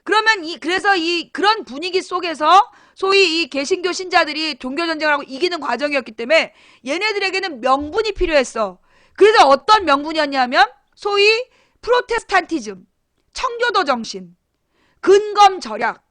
그러면 그래서 그런 분위기 속에서 소위 이 개신교 신자들이 종교전쟁을 하고 이기는 과정이었기 때문에 얘네들에게는 명분이 필요했어. 그래서 어떤 명분이었냐면 소위 프로테스탄티즘, 청교도 정신, 근검 절약,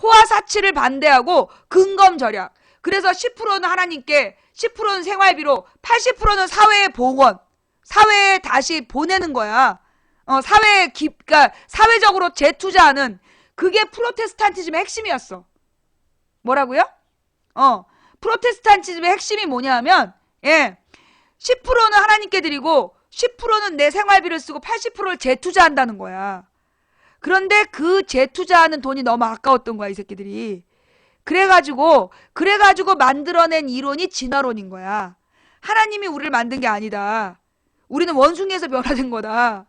호화사치를 반대하고 근검 절약. 그래서 10%는 하나님께, 10%는 생활비로, 80%는 사회에 복원, 사회에 다시 보내는 거야. 그러니까 사회적으로 재투자하는, 그게 프로테스탄티즘의 핵심이었어. 뭐라고요? 프로테스탄티즘의 핵심이 뭐냐면 10%는 하나님께 드리고 10%는 내 생활비를 쓰고 80%를 재투자한다는 거야. 그런데 그 재투자하는 돈이 너무 아까웠던 거야, 이 새끼들이. 그래가지고 만들어낸 이론이 진화론인 거야. 하나님이 우리를 만든 게 아니다. 우리는 원숭이에서 변화된 거다.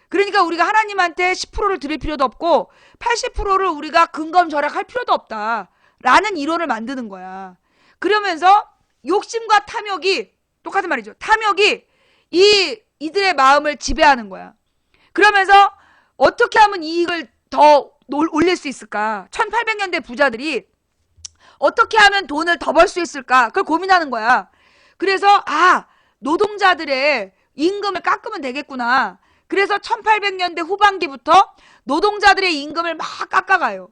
그러니까 우리가 하나님한테 10%를 드릴 필요도 없고 80%를 우리가 근검 절약할 필요도 없다. 라는 이론을 만드는 거야. 그러면서 욕심과 탐욕이 똑같은 말이죠. 탐욕이 이들의 마음을 지배하는 거야. 그러면서 어떻게 하면 이익을 더 올릴 수 있을까? 1800년대 부자들이 어떻게 하면 돈을 더 벌 수 있을까? 그걸 고민하는 거야. 그래서 노동자들의 임금을 깎으면 되겠구나. 그래서 1800년대 후반기부터 노동자들의 임금을 막 깎아가요.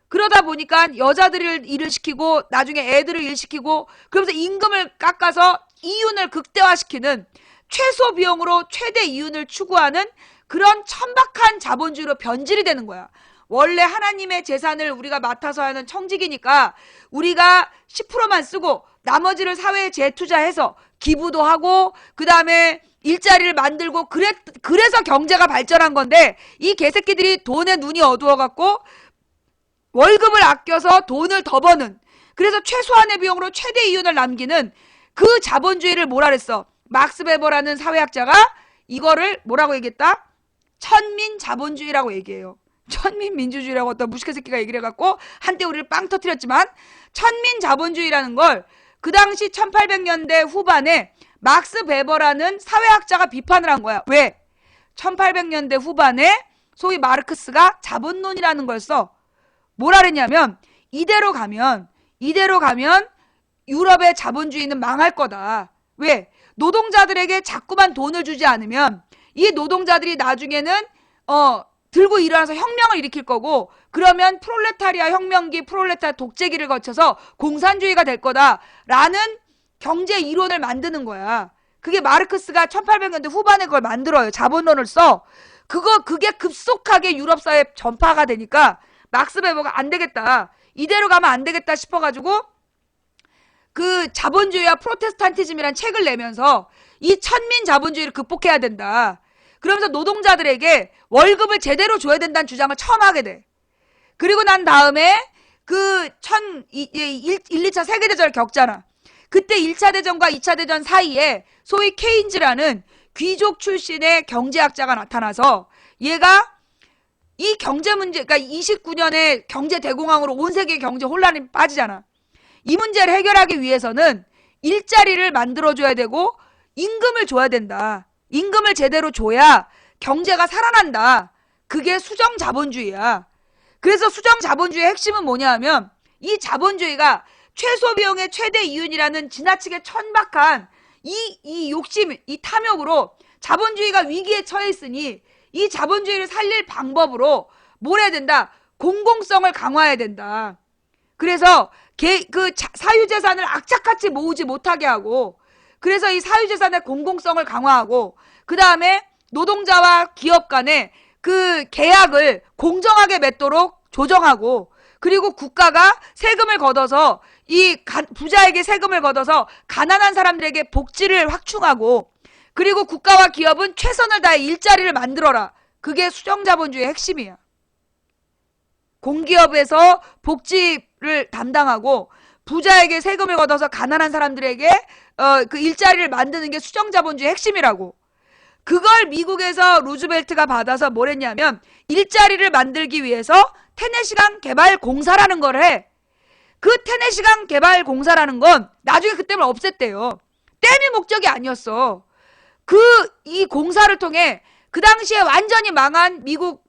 그러다 보니까 여자들을 일을 시키고 나중에 애들을 일시키고 그러면서 임금을 깎아서 이윤을 극대화시키는 최소 비용으로 최대 이윤을 추구하는 그런 천박한 자본주의로 변질이 되는 거야. 원래 하나님의 재산을 우리가 맡아서 하는 청직이니까 우리가 10%만 쓰고 나머지를 사회에 재투자해서 기부도 하고 그 다음에 일자리를 만들고 그래서 경제가 발전한 건데 이 개새끼들이 돈에 눈이 어두워갖고 월급을 아껴서 돈을 더 버는 그래서 최소한의 비용으로 최대 이윤을 남기는 그 자본주의를 뭐라 그랬어? 막스 베버라는 사회학자가 이거를 뭐라고 얘기했다? 천민 자본주의라고 얘기해요. 천민민주주의라고 어떤 무식한 새끼가 얘기를 해갖고 한때 우리를 빵 터뜨렸지만 천민자본주의라는 걸 그 당시 1800년대 후반에 막스 베버라는 사회학자가 비판을 한 거야. 왜? 1800년대 후반에 소위 마르크스가 자본론이라는 걸 써. 뭐라 그랬냐면 이대로 가면 유럽의 자본주의는 망할 거다. 왜? 노동자들에게 자꾸만 돈을 주지 않으면 이 노동자들이 나중에는 들고 일어나서 혁명을 일으킬 거고 그러면 프롤레타리아 혁명기, 프롤레타리아 독재기를 거쳐서 공산주의가 될 거다라는 경제 이론을 만드는 거야. 그게 마르크스가 1800년대 후반에 그걸 만들어요. 자본론을 써. 그게 급속하게 유럽 사회에 전파가 되니까 막스 베버가 안 되겠다. 이대로 가면 안 되겠다 싶어가지고 그 자본주의와 프로테스탄티즘이라는 책을 내면서 이 천민 자본주의를 극복해야 된다. 그러면서 노동자들에게 월급을 제대로 줘야 된다는 주장을 처음 하게 돼. 그리고 난 다음에 그 1, 2차 세계대전을 겪잖아. 그때 1차 대전과 2차 대전 사이에 소위 케인즈라는 귀족 출신의 경제학자가 나타나서 얘가 이 경제 문제, 그러니까 29년에 경제 대공황으로 온 세계 경제 혼란이 빠지잖아. 이 문제를 해결하기 위해서는 일자리를 만들어줘야 되고 임금을 줘야 된다. 임금을 제대로 줘야 경제가 살아난다. 그게 수정자본주의야. 그래서 수정자본주의의 핵심은 뭐냐 하면 이 자본주의가 최소 비용의 최대 이윤이라는 지나치게 천박한 이 욕심, 이 탐욕으로 자본주의가 위기에 처해 있으니 이 자본주의를 살릴 방법으로 뭘 해야 된다? 공공성을 강화해야 된다. 그래서 사유재산을 악착같이 모으지 못하게 하고 그래서 이 사유재산의 공공성을 강화하고 그 다음에 노동자와 기업 간의 그 계약을 공정하게 맺도록 조정하고 그리고 국가가 세금을 걷어서 부자에게 세금을 걷어서 가난한 사람들에게 복지를 확충하고 그리고 국가와 기업은 최선을 다해 일자리를 만들어라. 그게 수정자본주의의 핵심이야. 공기업에서 복지를 담당하고 부자에게 세금을 걷어서 가난한 사람들에게 그 일자리를 만드는 게 수정자본주의 핵심이라고. 그걸 미국에서 루즈벨트가 받아서 뭘 했냐면 일자리를 만들기 위해서 테네시강 개발공사라는 걸 해. 그 테네시강 개발공사라는 건 나중에 그 댐을 없앴대요. 댐이 목적이 아니었어. 이 공사를 통해 그 당시에 완전히 망한 미국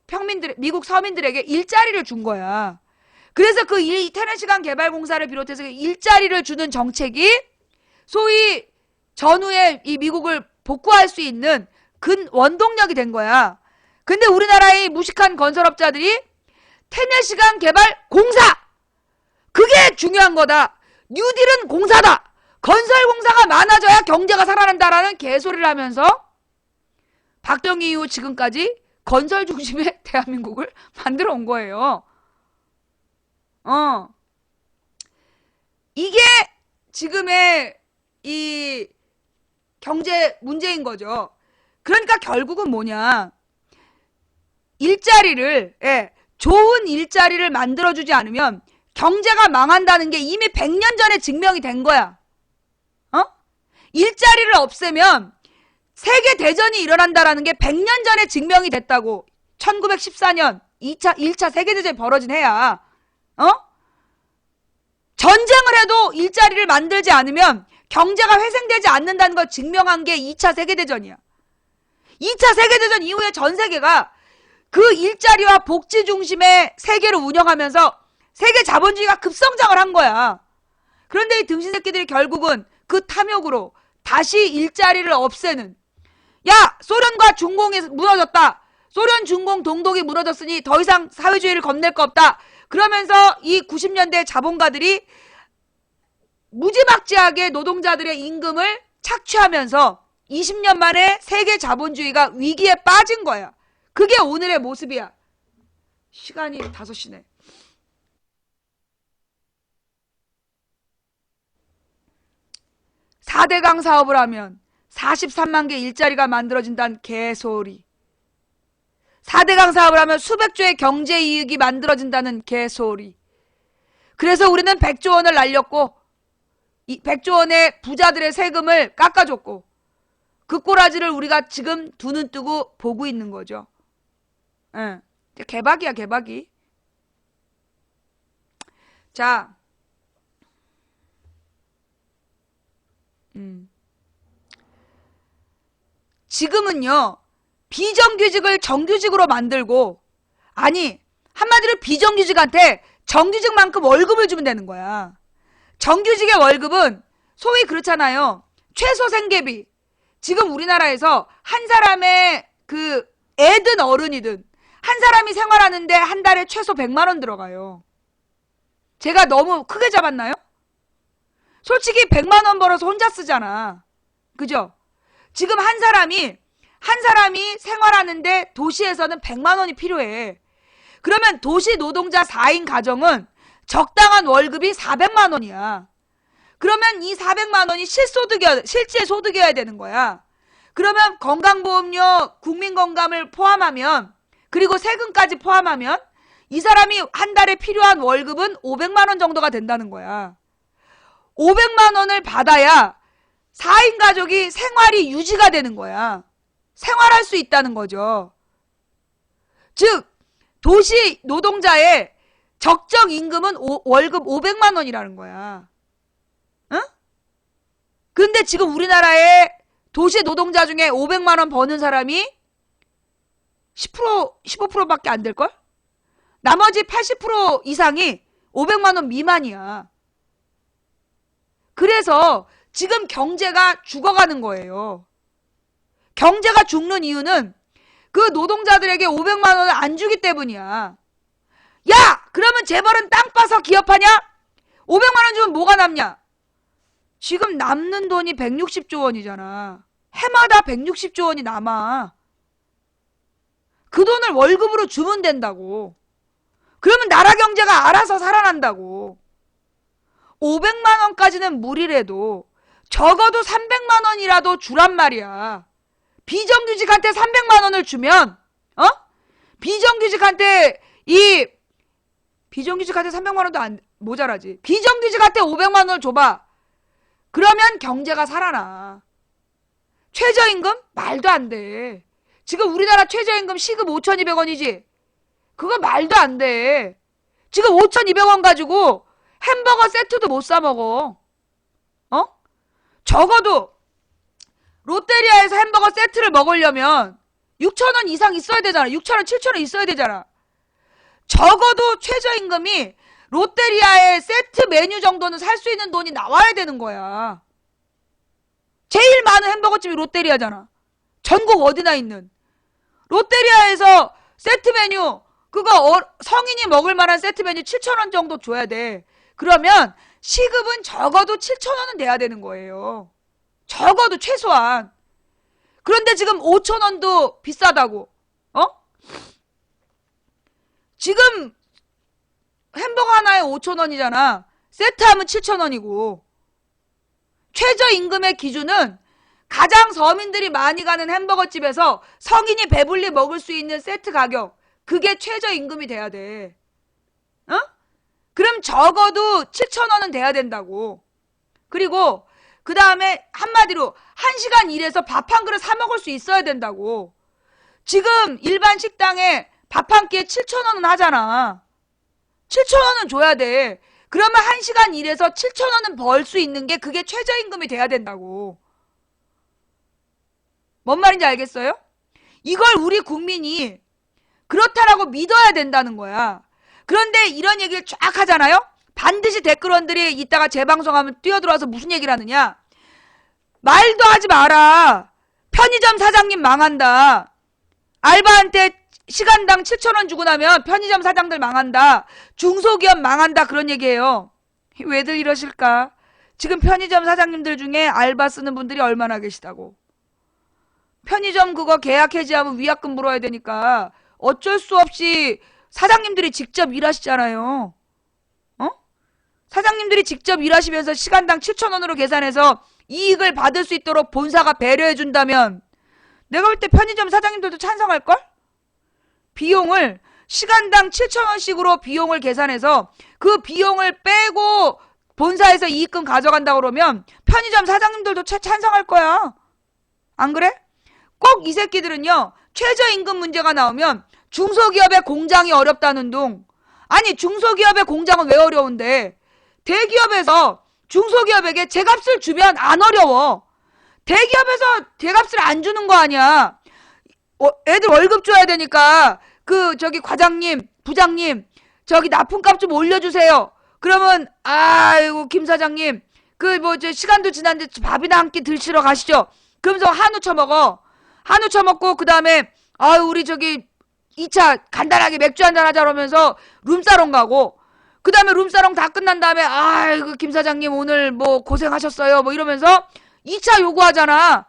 서민들에게 일자리를 준 거야. 그래서 이 테네시강 개발공사를 비롯해서 일자리를 주는 정책이 소위 전후에 이 미국을 복구할 수 있는 원동력이 된 거야. 근데 우리나라의 무식한 건설업자들이 테네시강 개발공사! 그게 중요한 거다. 뉴딜은 공사다. 건설공사가 많아져야 경제가 살아난다라는 개소리를 하면서 박정희 이후 지금까지 건설 중심의 대한민국을 만들어 온 거예요. 이게 지금의 이 경제 문제인 거죠. 그러니까 결국은 뭐냐. 좋은 일자리를 만들어주지 않으면 경제가 망한다는 게 이미 100년 전에 증명이 된 거야. 일자리를 없애면 세계대전이 일어난다라는 게 100년 전에 증명이 됐다고. 1914년 1차 세계대전이 벌어진 해야. 전쟁을 해도 일자리를 만들지 않으면 경제가 회생되지 않는다는 걸 증명한 게 2차 세계대전이야. 2차 세계대전 이후에 전 세계가 그 일자리와 복지 중심의 세계를 운영하면서 세계 자본주의가 급성장을 한 거야. 그런데 이 등신 새끼들이 결국은 그 탐욕으로 다시 일자리를 없애는, 야, 소련과 중공이 무너졌다. 소련, 중공, 동독이 무너졌으니 더 이상 사회주의를 건넬 거 없다. 그러면서 이 90년대 자본가들이 무지막지하게 노동자들의 임금을 착취하면서 20년 만에 세계 자본주의가 위기에 빠진 거야. 그게 오늘의 모습이야. 시간이 5시네. (4대강) 사업을 하면 43만 개 일자리가 만들어진다는 개소리. 4대강 사업을 하면 수백 조의 경제 이익이 만들어진다는 개소리. 그래서 우리는 100조 원을 날렸고, 이 100조 원의 부자들의 세금을 깎아줬고, 그 꼬라지를 우리가 지금 두 눈 뜨고 보고 있는 거죠. 예. 개박이야, 개박이. 자, 지금은요, 비정규직을 정규직으로 만들고, 아니, 한마디로 비정규직한테 정규직만큼 월급을 주면 되는 거야. 정규직의 월급은 소위 그렇잖아요. 최소 생계비. 지금 우리나라에서 한 사람의 그 애든 어른이든 한 사람이 생활하는데 한 달에 최소 100만 원 들어가요. 제가 너무 크게 잡았나요? 솔직히 100만 원 벌어서 혼자 쓰잖아. 그죠? 지금 한 사람이 생활하는데 도시에서는 100만 원이 필요해. 그러면 도시 노동자 4인 가정은 적당한 월급이 400만 원이야. 그러면 이 400만 원이 실제 소득이어야 되는 거야. 그러면 건강보험료, 국민건강을 포함하면, 그리고 세금까지 포함하면 이 사람이 한 달에 필요한 월급은 500만 원 정도가 된다는 거야. 500만 원을 받아야 4인 가족이 생활이 유지가 되는 거야. 생활할 수 있다는 거죠. 즉, 도시 노동자의 적정 임금은 월급 500만 원이라는 거야. 응? 근데 지금 우리나라의 도시 노동자 중에 500만 원 버는 사람이 10%, 15%밖에 안 될걸? 나머지 80% 이상이 500만 원 미만이야. 그래서 지금 경제가 죽어가는 거예요. 경제가 죽는 이유는 그 노동자들에게 500만 원을 안 주기 때문이야. 야! 그러면 재벌은 땅 파서 기업하냐? 500만 원 주면 뭐가 남냐? 지금 남는 돈이 160조 원이잖아. 해마다 160조 원이 남아. 그 돈을 월급으로 주면 된다고. 그러면 나라 경제가 알아서 살아난다고. 500만 원까지는 무리래도 적어도 300만 원이라도 주란 말이야. 비정규직한테 300만 원을 주면, 비정규직한테 300만 원도 안 모자라지. 비정규직한테 500만 원을 줘봐. 그러면 경제가 살아나. 최저임금? 말도 안 돼. 지금 우리나라 최저임금 시급 5,200원이지? 그거 말도 안 돼. 지금 5,200원 가지고 햄버거 세트도 못 사 먹어. 적어도 롯데리아에서 햄버거 세트를 먹으려면 6,000원 이상 있어야 되잖아. 6,000원, 7,000원 있어야 되잖아. 적어도 최저임금이 롯데리아의 세트 메뉴 정도는 살 수 있는 돈이 나와야 되는 거야. 제일 많은 햄버거집이 롯데리아잖아. 전국 어디나 있는. 롯데리아에서 세트 메뉴, 그거 성인이 먹을 만한 세트 메뉴 7,000원 정도 줘야 돼. 그러면 시급은 적어도 7,000원은 돼야 되는 거예요. 적어도 최소한. 그런데 지금 5,000원도 비싸다고. 지금 햄버거 하나에 5,000원이잖아. 세트하면 7,000원이고. 최저임금의 기준은 가장 서민들이 많이 가는 햄버거집에서 성인이 배불리 먹을 수 있는 세트 가격, 그게 최저임금이 돼야 돼. 그럼 적어도 7,000원은 돼야 된다고. 그리고 그 다음에 한마디로 1시간 일해서 밥 한 그릇 사 먹을 수 있어야 된다고. 지금 일반 식당에 밥 한 끼에 7,000원은 하잖아. 7,000원은 줘야 돼. 그러면 1시간 일해서 7,000원은 벌 수 있는 게 그게 최저임금이 돼야 된다고. 뭔 말인지 알겠어요? 이걸 우리 국민이 그렇다라고 믿어야 된다는 거야. 그런데 이런 얘기를 쫙 하잖아요. 반드시 댓글원들이 이따가 재방송하면 뛰어들어와서 무슨 얘기를 하느냐. 말도 하지 마라. 편의점 사장님 망한다. 알바한테 시간당 7,000원 주고 나면 편의점 사장들 망한다. 중소기업 망한다. 그런 얘기예요. 왜들 이러실까? 지금 편의점 사장님들 중에 알바 쓰는 분들이 얼마나 계시다고. 편의점 그거 계약 해지하면 위약금 물어야 되니까 어쩔 수 없이 사장님들이 직접 일하시잖아요. 어? 사장님들이 직접 일하시면서 시간당 7,000원으로 계산해서 이익을 받을 수 있도록 본사가 배려해준다면 내가 볼 때 편의점 사장님들도 찬성할걸? 비용을 시간당 7,000원씩으로 비용을 계산해서 그 비용을 빼고 본사에서 이익금 가져간다고 그러면 편의점 사장님들도 찬성할 거야. 안 그래? 꼭 이 새끼들은요. 최저임금 문제가 나오면 중소기업의 공장이 어렵다는 둥. 아니 중소기업의 공장은 왜 어려운데 대기업에서 중소기업에게 제값을 주면 안 어려워. 대기업에서 제값을 안 주는 거 아니야. 애들 월급 줘야 되니까 저기 과장님 부장님 저기 납품값 좀 올려주세요. 그러면 아이고 김 사장님 저 시간도 지났는데 밥이나 한 끼 드시러 가시죠. 그러면서 한우 처먹어. 한우 처먹고 그 다음에 아유 우리 저기 2차 간단하게 맥주 한잔 하자 그러면서 룸사롱 가고 그 다음에 룸사롱 다 끝난 다음에 아이고 김 사장님 오늘 뭐 고생하셨어요 뭐 이러면서 2차 요구하잖아.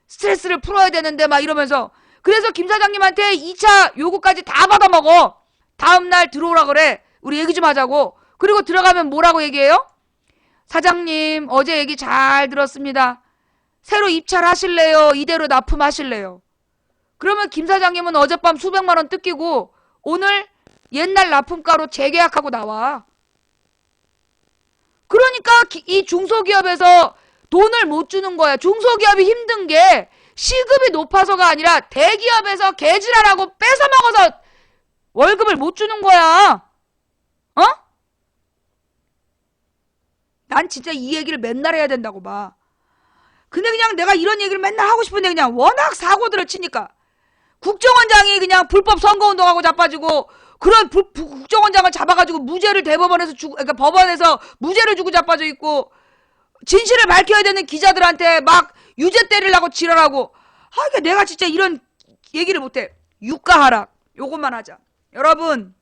스트레스를 풀어야 되는데 막 이러면서. 그래서 김 사장님한테 2차 요구까지 다 받아먹어. 다음날 들어오라 그래. 우리 얘기 좀 하자고. 그리고 들어가면 뭐라고 얘기해요? 사장님 어제 얘기 잘 들었습니다. 새로 입찰하실래요? 이대로 납품하실래요? 그러면 김 사장님은 어젯밤 수백만 원 뜯기고 오늘 옛날 납품가로 재계약하고 나와. 그러니까 이 중소기업에서 돈을 못 주는 거야. 중소기업이 힘든 게 시급이 높아서가 아니라 대기업에서 개지랄하고 뺏어먹어서 월급을 못 주는 거야. 어? 난 진짜 이 얘기를 맨날 해야 된다고 봐. 근데 그냥 내가 이런 얘기를 맨날 하고 싶은데 그냥 워낙 사고들을 치니까 국정원장이 그냥 불법 선거운동하고 자빠지고 그런 국정원장을 잡아가지고 무죄를 대법원에서 그러니까 법원에서 무죄를 주고 자빠져 있고 진실을 밝혀야 되는 기자들한테 막 유죄 때리려고 지랄하고. 그러니까 내가 진짜 이런 얘기를 못해. 유가 하락 요것만 하자. 여러분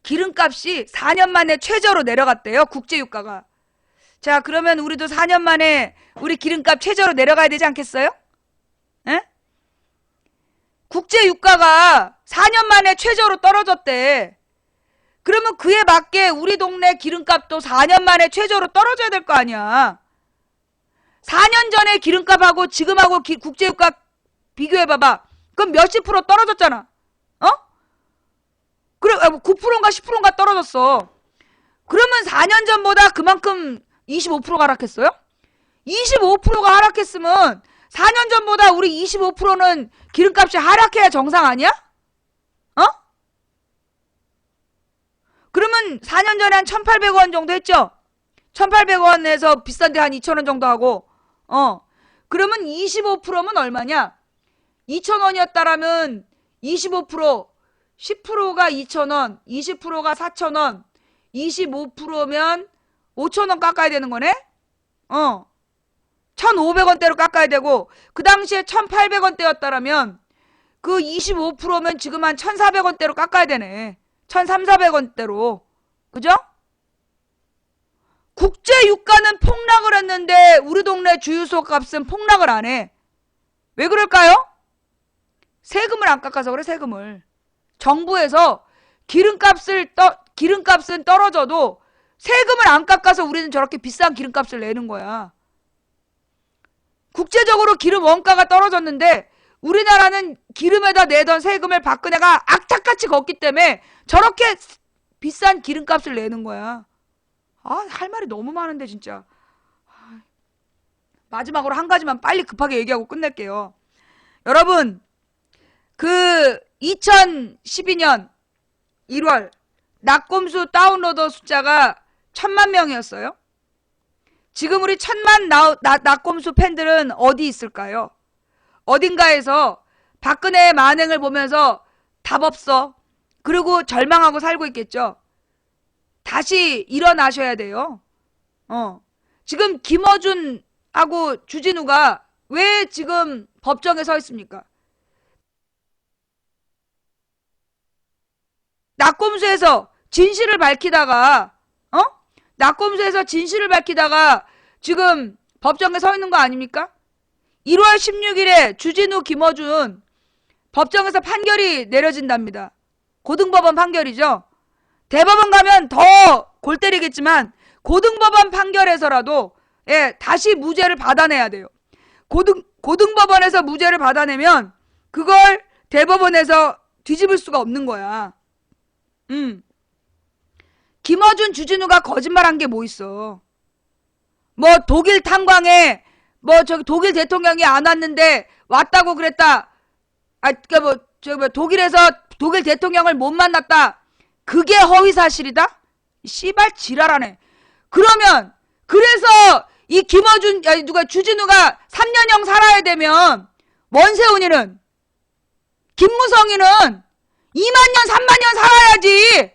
기름값이 4년 만에 최저로 내려갔대요. 국제유가가. 자 그러면 우리도 4년 만에 우리 기름값 최저로 내려가야 되지 않겠어요? 에? 국제유가가 4년 만에 최저로 떨어졌대. 그러면 그에 맞게 우리 동네 기름값도 4년 만에 최저로 떨어져야 될 거 아니야. 4년 전에 기름값하고 지금하고 국제유가 비교해봐봐. 그럼 몇십 프로 떨어졌잖아. 어? 그래 9%인가 10%인가 떨어졌어. 그러면 4년 전보다 그만큼 25%가 하락했어요? 25%가 하락했으면 4년 전보다 우리 25%는 기름값이 하락해야 정상 아니야? 어? 그러면 4년 전에 한 1,800원 정도 했죠? 1,800원에서 비싼데 한 2,000원 정도 하고 그러면 25%면 얼마냐? 2,000원이었다라면 25% 10%가 2,000원 20%가 4,000원 25%면 5,000원 깎아야 되는 거네? 1,500원대로 깎아야 되고 그 당시에 1,800원대였다라면 그 25%면 지금 한 1,400원대로 깎아야 되네. 1,300~400원대로. 그죠? 국제유가는 폭락을 했는데 우리 동네 주유소 값은 폭락을 안 해. 왜 그럴까요? 세금을 안 깎아서 그래. 세금을. 정부에서 기름값은 떨어져도 세금을 안 깎아서 우리는 저렇게 비싼 기름값을 내는 거야. 국제적으로 기름 원가가 떨어졌는데 우리나라는 기름에다 내던 세금을 박근혜가 악착같이 걷기 때문에 저렇게 비싼 기름값을 내는 거야. 할 말이 너무 많은데 진짜. 마지막으로 한 가지만 빨리 급하게 얘기하고 끝낼게요. 여러분 2012년 1월 낙곰수 다운로더 숫자가 1,000만 명이었어요. 지금 우리 1,000만 낙곰수 팬들은 어디 있을까요? 어딘가에서 박근혜의 만행을 보면서 답 없어. 그리고 절망하고 살고 있겠죠. 다시 일어나셔야 돼요. 지금 김어준하고 주진우가 왜 지금 법정에 서 있습니까? 낙검수에서 진실을 밝히다가 낙검수에서 진실을 밝히다가 지금 법정에 서 있는 거 아닙니까? 1월 16일에 주진우 김어준 법정에서 판결이 내려진답니다. 고등법원 판결이죠. 대법원 가면 더 골 때리겠지만 고등법원 판결에서라도 다시 무죄를 받아내야 돼요. 고등법원에서 무죄를 받아내면 그걸 대법원에서 뒤집을 수가 없는 거야. 김어준, 주진우가 거짓말한 게 뭐 있어? 뭐 독일 탄광에 뭐 저기 독일 대통령이 안 왔는데 왔다고 그랬다. 독일에서 독일 대통령을 못 만났다. 그게 허위 사실이다? 씨발 지랄하네. 그러면 그래서 이 주진우가 3년형 살아야 되면 원세훈이는 김무성이는 2만 년 3만 년 살아야지.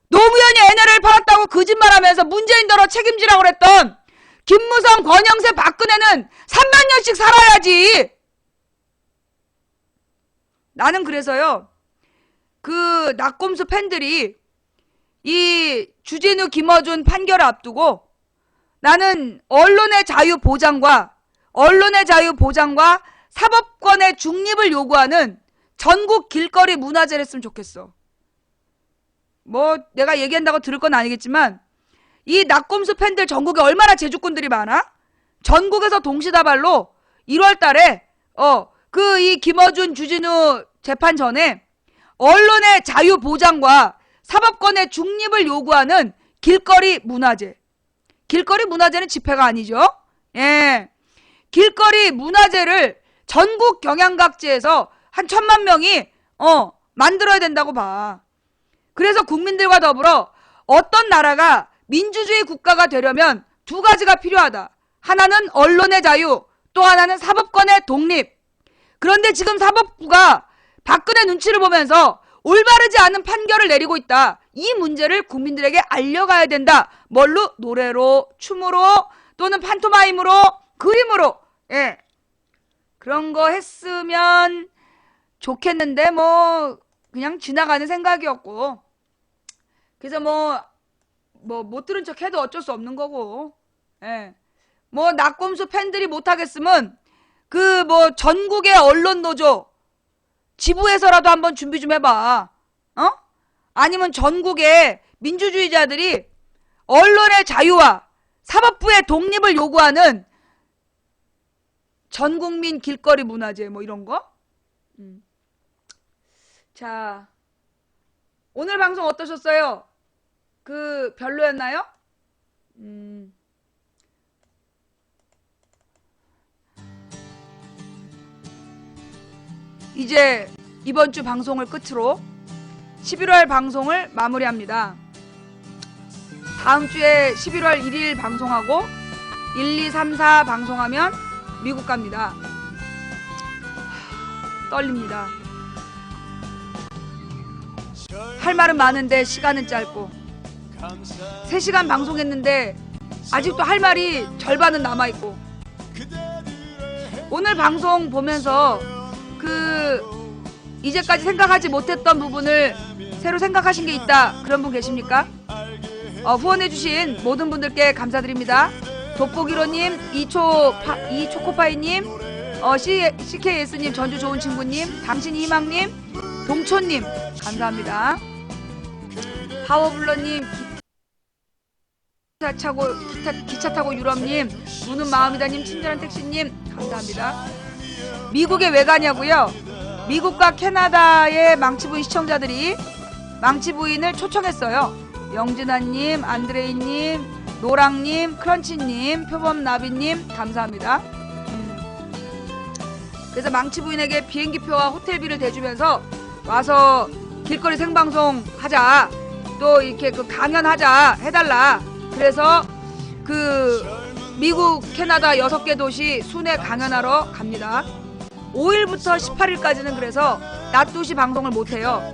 노무현이 NLL 팔았다고 거짓말하면서 문재인더러 책임지라고 그랬던 김무성, 권영세, 박근혜는 3만 년씩 살아야지. 나는 그래서요. 그 낙검수 팬들이 이 주진우 김어준 판결을 앞두고 나는 언론의 자유 보장과 사법권의 중립을 요구하는 전국 길거리 문화제를 했으면 좋겠어. 뭐 내가 얘기한다고 들을 건 아니겠지만 이 낙검수 팬들 전국에 얼마나 제주꾼들이 많아? 전국에서 동시다발로 1월 달에 이 김어준 주진우 재판 전에 언론의 자유 보장과 사법권의 중립을 요구하는 길거리 문화제. 길거리 문화제는 집회가 아니죠. 길거리 문화제를 전국 경양각지에서 한 1,000만 명이 만들어야 된다고 봐. 그래서 국민들과 더불어 어떤 나라가 민주주의 국가가 되려면 두 가지가 필요하다. 하나는 언론의 자유, 또 하나는 사법권의 독립. 그런데 지금 사법부가 박근혜 눈치를 보면서 올바르지 않은 판결을 내리고 있다. 이 문제를 국민들에게 알려가야 된다. 뭘로? 노래로, 춤으로, 또는 판토마임으로, 그림으로. 그런 거 했으면 좋겠는데 뭐 그냥 지나가는 생각이었고, 그래서 뭐 못 들은 척 해도 어쩔 수 없는 거고, 뭐 낙검수 팬들이 못하겠으면 그 뭐 전국의 언론 노조 지부에서라도 한번 준비 좀 해봐. 아니면 전국의 민주주의자들이 언론의 자유와 사법부의 독립을 요구하는 전국민 길거리 문화제 뭐 이런 거. 자, 오늘 방송 어떠셨어요? 그 별로였나요? 이제 이번 주 방송을 끝으로 11월 방송을 마무리합니다. 다음 주에 11월 1일 방송하고 1, 2, 3, 4 방송하면 미국 갑니다. 떨립니다. 할 말은 많은데 시간은 짧고 3시간 방송했는데 아직도 할 말이 절반은 남아있고, 오늘 방송 보면서 이제까지 생각하지 못했던 부분을 새로 생각하신 게 있다, 그런 분 계십니까? 후원해주신 모든 분들께 감사드립니다. 돋보기로님, 이초코파이님, CKS님, 전주 좋은 친구님, 당신이 희망님, 동초님 감사합니다. 파워블러님, 기차 타고 유럽님, 무는 마음이다님, 친절한 택시님 감사합니다. 미국에 왜 가냐고요? 미국과 캐나다의 망치부인 시청자들이 망치부인을 초청했어요. 영진아님, 안드레이님, 노랑님, 크런치님, 표범나비님 감사합니다. 그래서 망치부인에게 비행기표와 호텔비를 대주면서 와서 길거리 생방송 하자, 또 이렇게 강연하자 해달라. 그래서 미국, 캐나다 6개 도시 순회 강연하러 갑니다. 5일부터 18일까지는 그래서 낮 2시 방송을 못해요.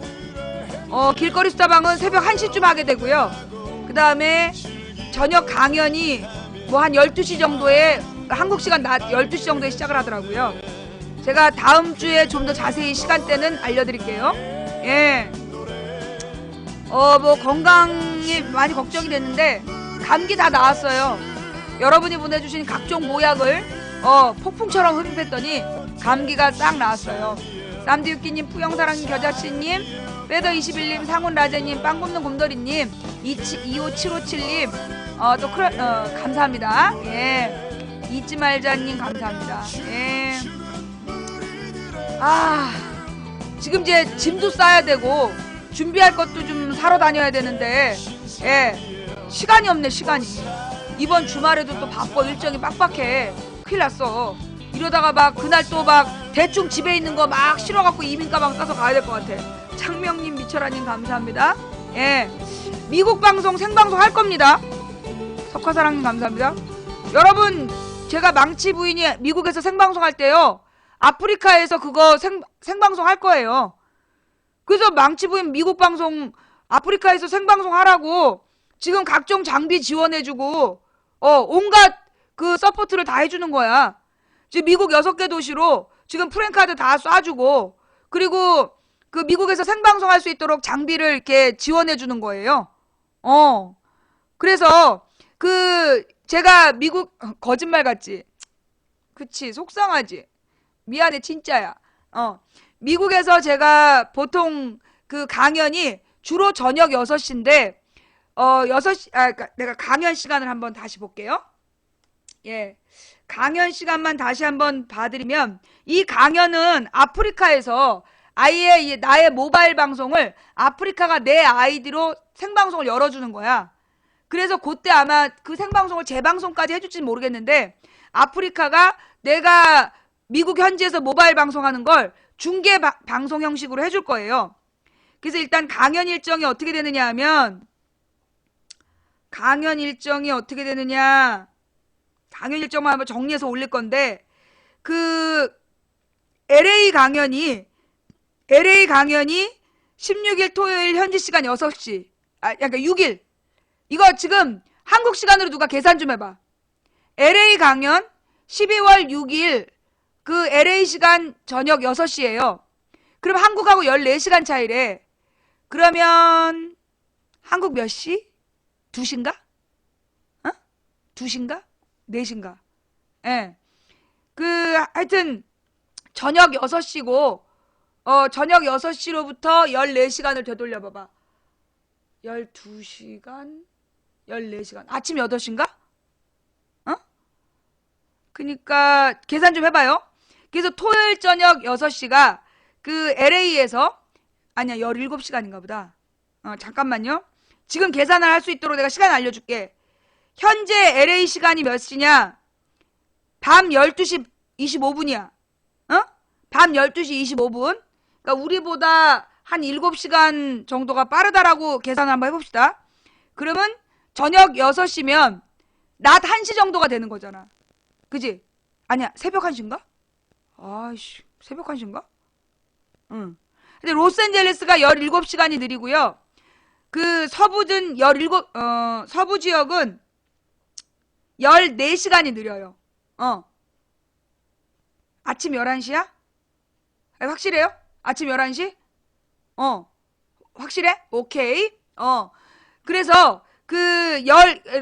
길거리 수다방은 새벽 1시쯤 하게 되고요. 그 다음에 저녁 강연이 뭐 한 12시 정도에, 한국 시간 낮 12시 정도에 시작을 하더라고요. 제가 다음 주에 좀 더 자세히 시간대는 알려드릴게요. 예. 뭐 건강이 많이 걱정이 됐는데 감기 다 나았어요. 여러분이 보내주신 각종 모약을 폭풍처럼 흡입했더니 감기가 싹 나았어요. 쌈디유끼님, 푸영사랑님, 겨자씨님, 빼더21님, 상훈라제님, 빵굽는 곰돌이님, 25757님, 또 감사합니다. 예. 잊지말자님 감사합니다. 예. 지금 이제 짐도 싸야 되고 준비할 것도 좀 사러 다녀야 되는데, 예, 시간이 없네. 시간이 이번 주말에도 또 바빠. 일정이 빡빡해. 큰일 났어. 이러다가 막 그날 또 막 대충 집에 있는 거 막 실어갖고 이민 가방 싸서 가야 될 것 같아. 창명님, 미철아님 감사합니다. 예, 미국 방송 생방송 할 겁니다. 석화사랑님 감사합니다. 여러분, 제가 망치 부인이 미국에서 생방송 할 때요, 아프리카에서 그거 생방송 할 거예요. 그래서 망치 부인 미국 방송 아프리카에서 생방송 하라고 지금 각종 장비 지원해주고 온갖 그 서포트를 다 해주는 거야. 지금 미국 6개 도시로 지금 프랭카드 다 쏴주고, 그리고 그 미국에서 생방송 할 수 있도록 장비를 이렇게 지원해주는 거예요. 그래서 제가 미국, 거짓말 같지? 그치, 속상하지? 미안해, 진짜야. 미국에서 제가 보통 그 강연이 주로 저녁 6시인데, 6시, 그러니까 내가 강연 시간을 한번 다시 볼게요. 예. 강연 시간만 다시 한번 봐드리면, 이 강연은 아프리카에서 아예 나의 모바일 방송을 아프리카가 내 아이디로 생방송을 열어주는 거야. 그래서 그때 아마 그 생방송을 재방송까지 해줄지는 모르겠는데, 아프리카가 내가 미국 현지에서 모바일 방송하는 걸 중계 방송 형식으로 해줄 거예요. 그래서 일단 강연 일정이 어떻게 되느냐 하면, 강연 일정만 한번 정리해서 올릴 건데, LA 강연이 16일 토요일 현지 시간 6시, 그러니까 6일. 이거 지금 한국 시간으로 누가 계산 좀 해봐. LA 강연 12월 6일 그 LA 시간 저녁 6시예요. 그럼 한국하고 14시간 차이래. 그러면 한국 몇 시? 2시인가? 2시인가? 4시인가? 예. 하여튼 저녁 6시고, 저녁 6시로부터 14시간을 되돌려 봐봐. 12시간, 14시간. 아침 8시인가? 그니까 계산 좀 해봐요. 그래서 토요일 저녁 6시가 그 LA에서, 아니야, 17시간인가 보다. 잠깐만요. 지금 계산을 할 수 있도록 내가 시간 알려줄게. 현재 LA 시간이 몇 시냐? 밤 12시 25분이야. 밤 12시 25분. 그러니까 우리보다 한 7시간 정도가 빠르다라고 계산을 한번 해봅시다. 그러면 저녁 6시면 낮 1시 정도가 되는 거잖아. 그지? 아니야, 새벽 1시인가? 아이씨, 새벽 1시인가? 응. 근데 로스앤젤레스가 17시간이 느리고요. 그 서부 지역은 14시간이 느려요. 아침 11시야? 확실해요? 아침 11시? 확실해? 오케이. 그래서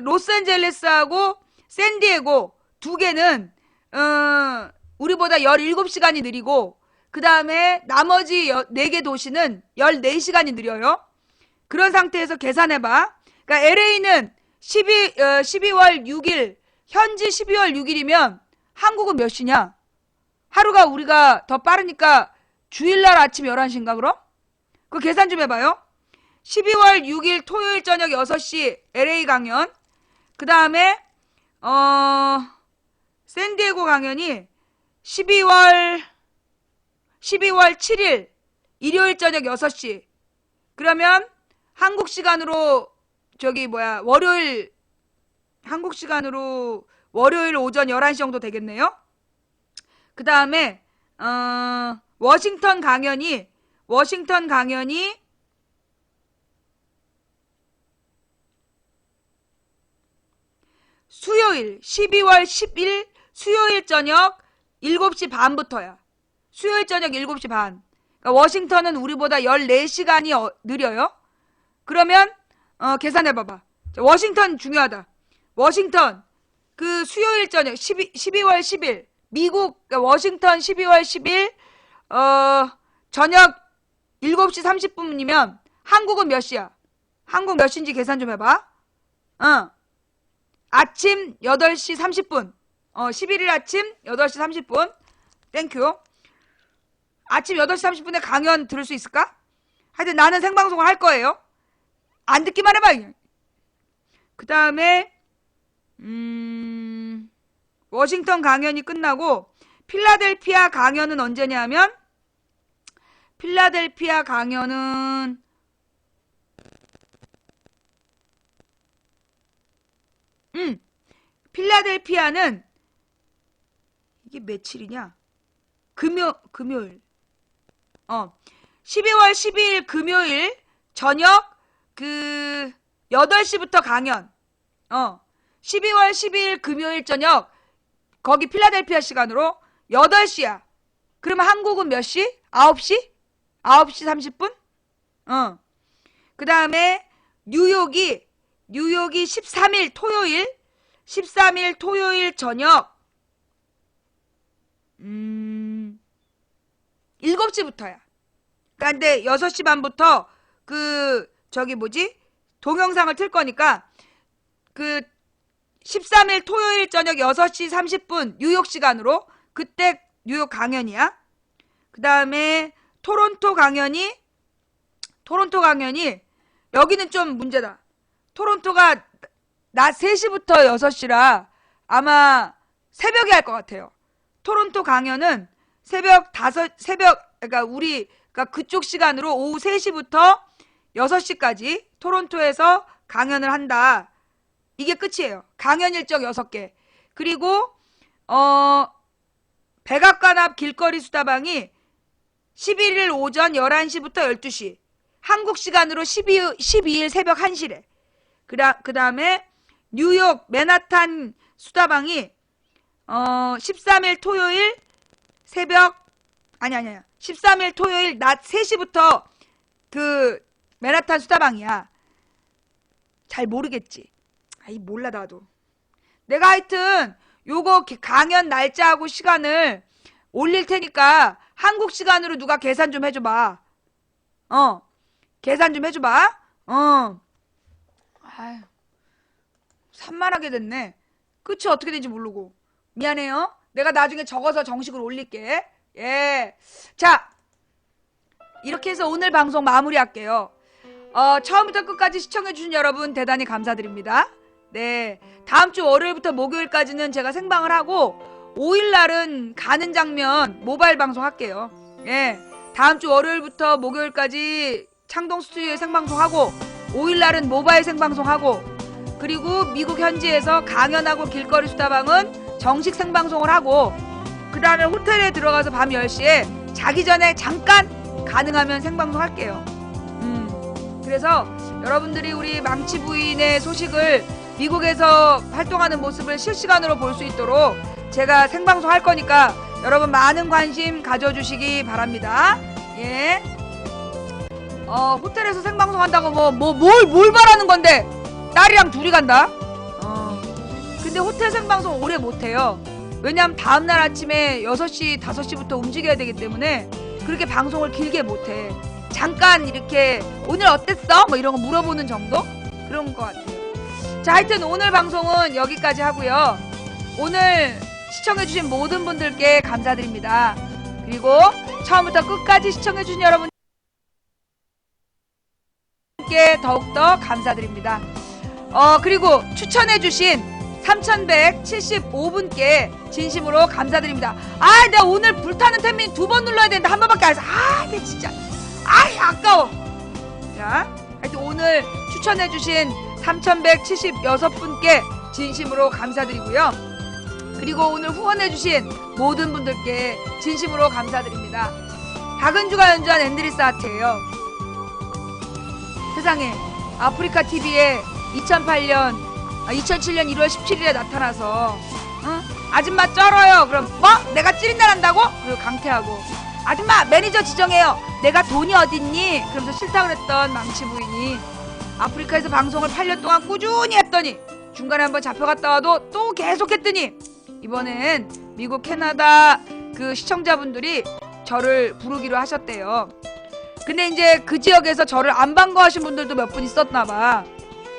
로스앤젤레스하고 샌디에고 두 개는 우리보다 17시간이 느리고, 그 다음에 나머지 4개 도시는 14시간이 느려요. 그런 상태에서 계산해봐. 그러니까 LA는 12월 6일, 현지 12월 6일이면 한국은 몇 시냐? 하루가 우리가 더 빠르니까 주일날 아침 11시인가 그럼? 그 계산 좀 해봐요. 12월 6일 토요일 저녁 6시 LA 강연, 그 다음에 샌디에고 강연이 12월 7일 일요일 저녁 6시. 그러면 한국 시간으로 월요일 오전 11시 정도 되겠네요. 그 다음에 워싱턴 강연이 워싱턴 강연이 수요일 12월 10일 수요일 저녁 7시 반부터야. 수요일 저녁 7시 반. 그러니까 워싱턴은 우리보다 14시간이 느려요. 그러면 계산해봐봐. 워싱턴 중요하다. 워싱턴 그 수요일 저녁 12월 10일 미국 그러니까 워싱턴 12월 10일 저녁 7시 30분이면 한국은 몇 시야? 한국 몇 시인지 계산 좀 해봐. 아침 8시 30분. 11일 아침 8시 30분. 땡큐. 아침 8시 30분에 강연 들을 수 있을까? 하여튼 나는 생방송을 할 거예요. 안 듣기만 해봐. 그 다음에 워싱턴 강연이 끝나고 필라델피아 강연은 언제냐면 필라델피아 강연은 필라델피아는 이게 며칠이냐? 금요일. 12월 12일 금요일 저녁 8시부터 강연. 12월 12일 금요일 저녁 거기 필라델피아 시간으로 8시야. 그러면 한국은 몇 시? 9시? 9시 30분? 그 다음에 뉴욕이 13일 토요일 저녁 7시부터야. 근데 6시 반부터 동영상을 틀 거니까 13일 토요일 저녁 6시 30분 뉴욕 시간으로 그때 뉴욕 강연이야. 그 다음에 토론토 강연이 여기는 좀 문제다. 토론토가 낮 3시부터 6시라 아마 새벽에 할 것 같아요. 토론토 강연은 그러니까 그쪽 시간으로 오후 3시부터 6시까지 토론토에서 강연을 한다. 이게 끝이에요. 강연 일정 6개. 그리고 백악관 앞 길거리 수다방이 11일 오전 11시부터 12시. 한국 시간으로 12일 새벽 1시래. 그 다음에 뉴욕 맨하탄 수다방이 13일 토요일 새벽 13일 토요일 낮 3시부터 맨하탄 수다방이야. 잘 모르겠지. 몰라 나도. 내가 하여튼 요거 강연 날짜하고 시간을 올릴 테니까 한국 시간으로 누가 계산 좀 해줘봐. 계산 좀 해줘봐. 아유, 산만하게 됐네. 끝이 어떻게 된지 모르고. 미안해요. 내가 나중에 적어서 정식으로 올릴게. 예. 자, 이렇게 해서 오늘 방송 마무리할게요. 처음부터 끝까지 시청해주신 여러분 대단히 감사드립니다. 네. 다음주 월요일부터 목요일까지는 제가 생방을 하고 5일날은 가는 장면 모바일 방송 할게요. 예. 다음주 월요일부터 목요일까지 창동 스튜디오에 생방송하고 5일날은 모바일 생방송하고 그리고 미국 현지에서 강연하고 길거리 수다방은 정식 생방송을 하고 그 다음에 호텔에 들어가서 밤 10시에 자기 전에 잠깐 가능하면 생방송 할게요. 그래서 여러분들이 우리 망치 부인의 소식을 미국에서 활동하는 모습을 실시간으로 볼 수 있도록 제가 생방송 할 거니까 여러분 많은 관심 가져주시기 바랍니다. 예. 호텔에서 생방송 한다고 뭘 바라는 건데 딸이랑 둘이 간다? 근데 호텔 생방송 오래 못해요. 왜냐면 다음날 아침에 6시, 5시부터 움직여야 되기 때문에 그렇게 방송을 길게 못해. 잠깐 이렇게 오늘 어땠어? 이런 거 물어보는 정도? 그런 것 같아요. 자, 하여튼 오늘 방송은 여기까지 하고요. 오늘 시청해주신 모든 분들께 감사드립니다. 그리고 처음부터 끝까지 시청해주신 여러분께 더욱더 감사드립니다. 그리고 추천해주신 3175분께 진심으로 감사드립니다. 내가 오늘 불타는 템민 2번 눌러야 되는데 한 번밖에 안 해서 내 진짜 아까워. 자, 하여튼 오늘 추천해주신 3176분께 진심으로 감사드리고요. 그리고 오늘 후원해주신 모든 분들께 진심으로 감사드립니다. 박은주가 연주한 앤드리스 하트예요. 세상에 아프리카 TV에 2007년 1월 17일에 나타나서 아줌마 쩔어요. 그럼 뭐? 내가 찌린다 한다고? 그리고 강퇴하고 아줌마 매니저 지정해요. 내가 돈이 어딨니? 그러면서 싫다고 그랬던 망치 부인이 아프리카에서 방송을 8년 동안 꾸준히 했더니 중간에 한번 잡혀갔다 와도 또 계속 했더니 이번엔 미국 캐나다 그 시청자분들이 저를 부르기로 하셨대요. 근데 이제 그 지역에서 저를 안 반가워하신 분들도 몇 분 있었나봐.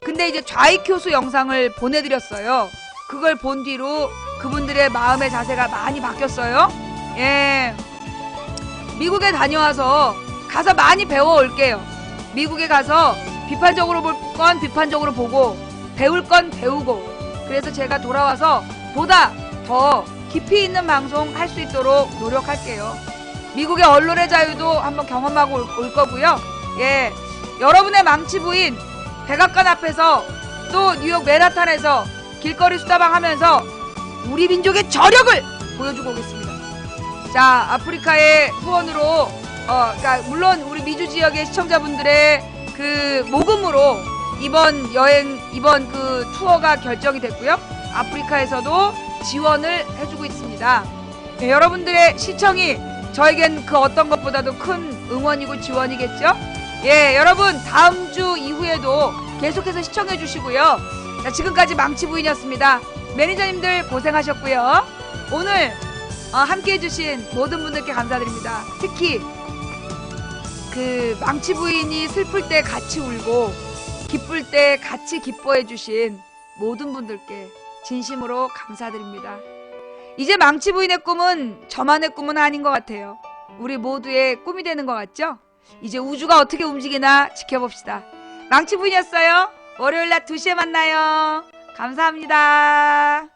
근데 이제 좌익효수 영상을 보내드렸어요. 그걸 본 뒤로 그분들의 마음의 자세가 많이 바뀌었어요. 예, 미국에 다녀와서 가서 많이 배워올게요. 미국에 가서 비판적으로 볼 건 비판적으로 보고 배울 건 배우고, 그래서 제가 돌아와서 보다 더 깊이 있는 방송 할 수 있도록 노력할게요. 미국의 언론의 자유도 한번 경험하고 올 거고요. 예, 여러분의 망치 부인 백악관 앞에서 또 뉴욕 맨하탄에서 길거리 수다방 하면서 우리 민족의 저력을 보여주고 오겠습니다. 자, 아프리카의 후원으로 그러니까 물론 우리 미주 지역의 시청자분들의 그 모금으로 이번 여행, 이번 그 투어가 결정이 됐고요. 아프리카에서도 지원을 해주고 있습니다. 네, 여러분들의 시청이 저에겐 그 어떤 것보다도 큰 응원이고 지원이겠죠? 예, 여러분 다음 주 이후에도 계속해서 시청해 주시고요. 자, 지금까지 망치 부인이었습니다. 매니저님들 고생하셨고요. 오늘 함께 해주신 모든 분들께 감사드립니다. 특히 그 망치 부인이 슬플 때 같이 울고 기쁠 때 같이 기뻐해 주신 모든 분들께 진심으로 감사드립니다. 이제 망치 부인의 꿈은 저만의 꿈은 아닌 것 같아요. 우리 모두의 꿈이 되는 것 같죠? 이제 우주가 어떻게 움직이나 지켜봅시다. 망치 부인이었어요. 월요일 낮 2시에 만나요. 감사합니다.